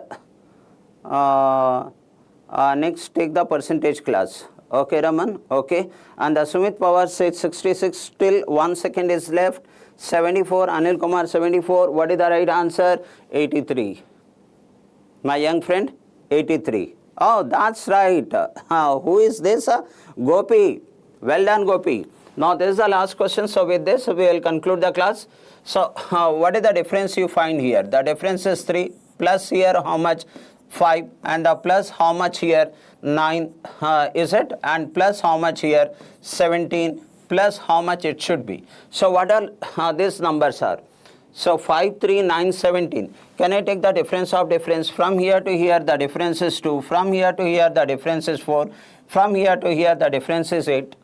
next take the percentage class. Okay, Raman. Okay. And the Sumit Pawar said 66. Still 1 second is left. 74. Anil Kumar 74. What is the right answer? 83. My young friend, 83. Oh, that's right. Who is this? Gopi. Well done, Gopi. Now this is the last question. So with this we will conclude the class. So what is the difference you find here? The difference is 3 plus here how much? 5, and the plus how much here? 9, is it? And plus how much here? 17, plus how much it should be? So what are these numbers are? So 5, 3, 9, 17. Can I take the difference of difference? From here to here the difference is 2. From here to here the difference is 4. From here to here the difference is 8.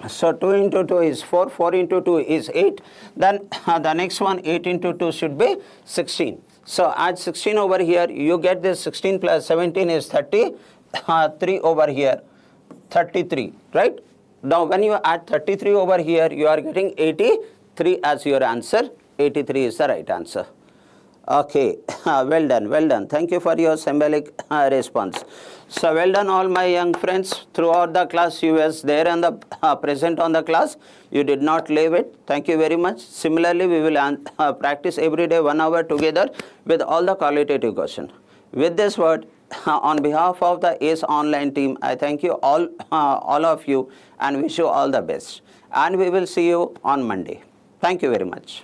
So 2 into 2 is 4. 4 into 2 is 8. Then the next one, 8 into 2 should be 16. So add 16 over here. You get this 16 plus 17 is 33 over here. 33, right? Now when you add 33 over here, you are getting 83 as your answer. 83 is the right answer. Okay, well done, well done. Thank you for your symbolic response. So well done all my young friends. Throughout the class you was there and the present on the class. You did not leave it. Thank you very much. Similarly, we will practice every day 1 hour together with all the qualitative questions. With this word, on behalf of the ACE online team, I thank you all of you and wish you all the best. And we will see you on Monday. Thank you very much.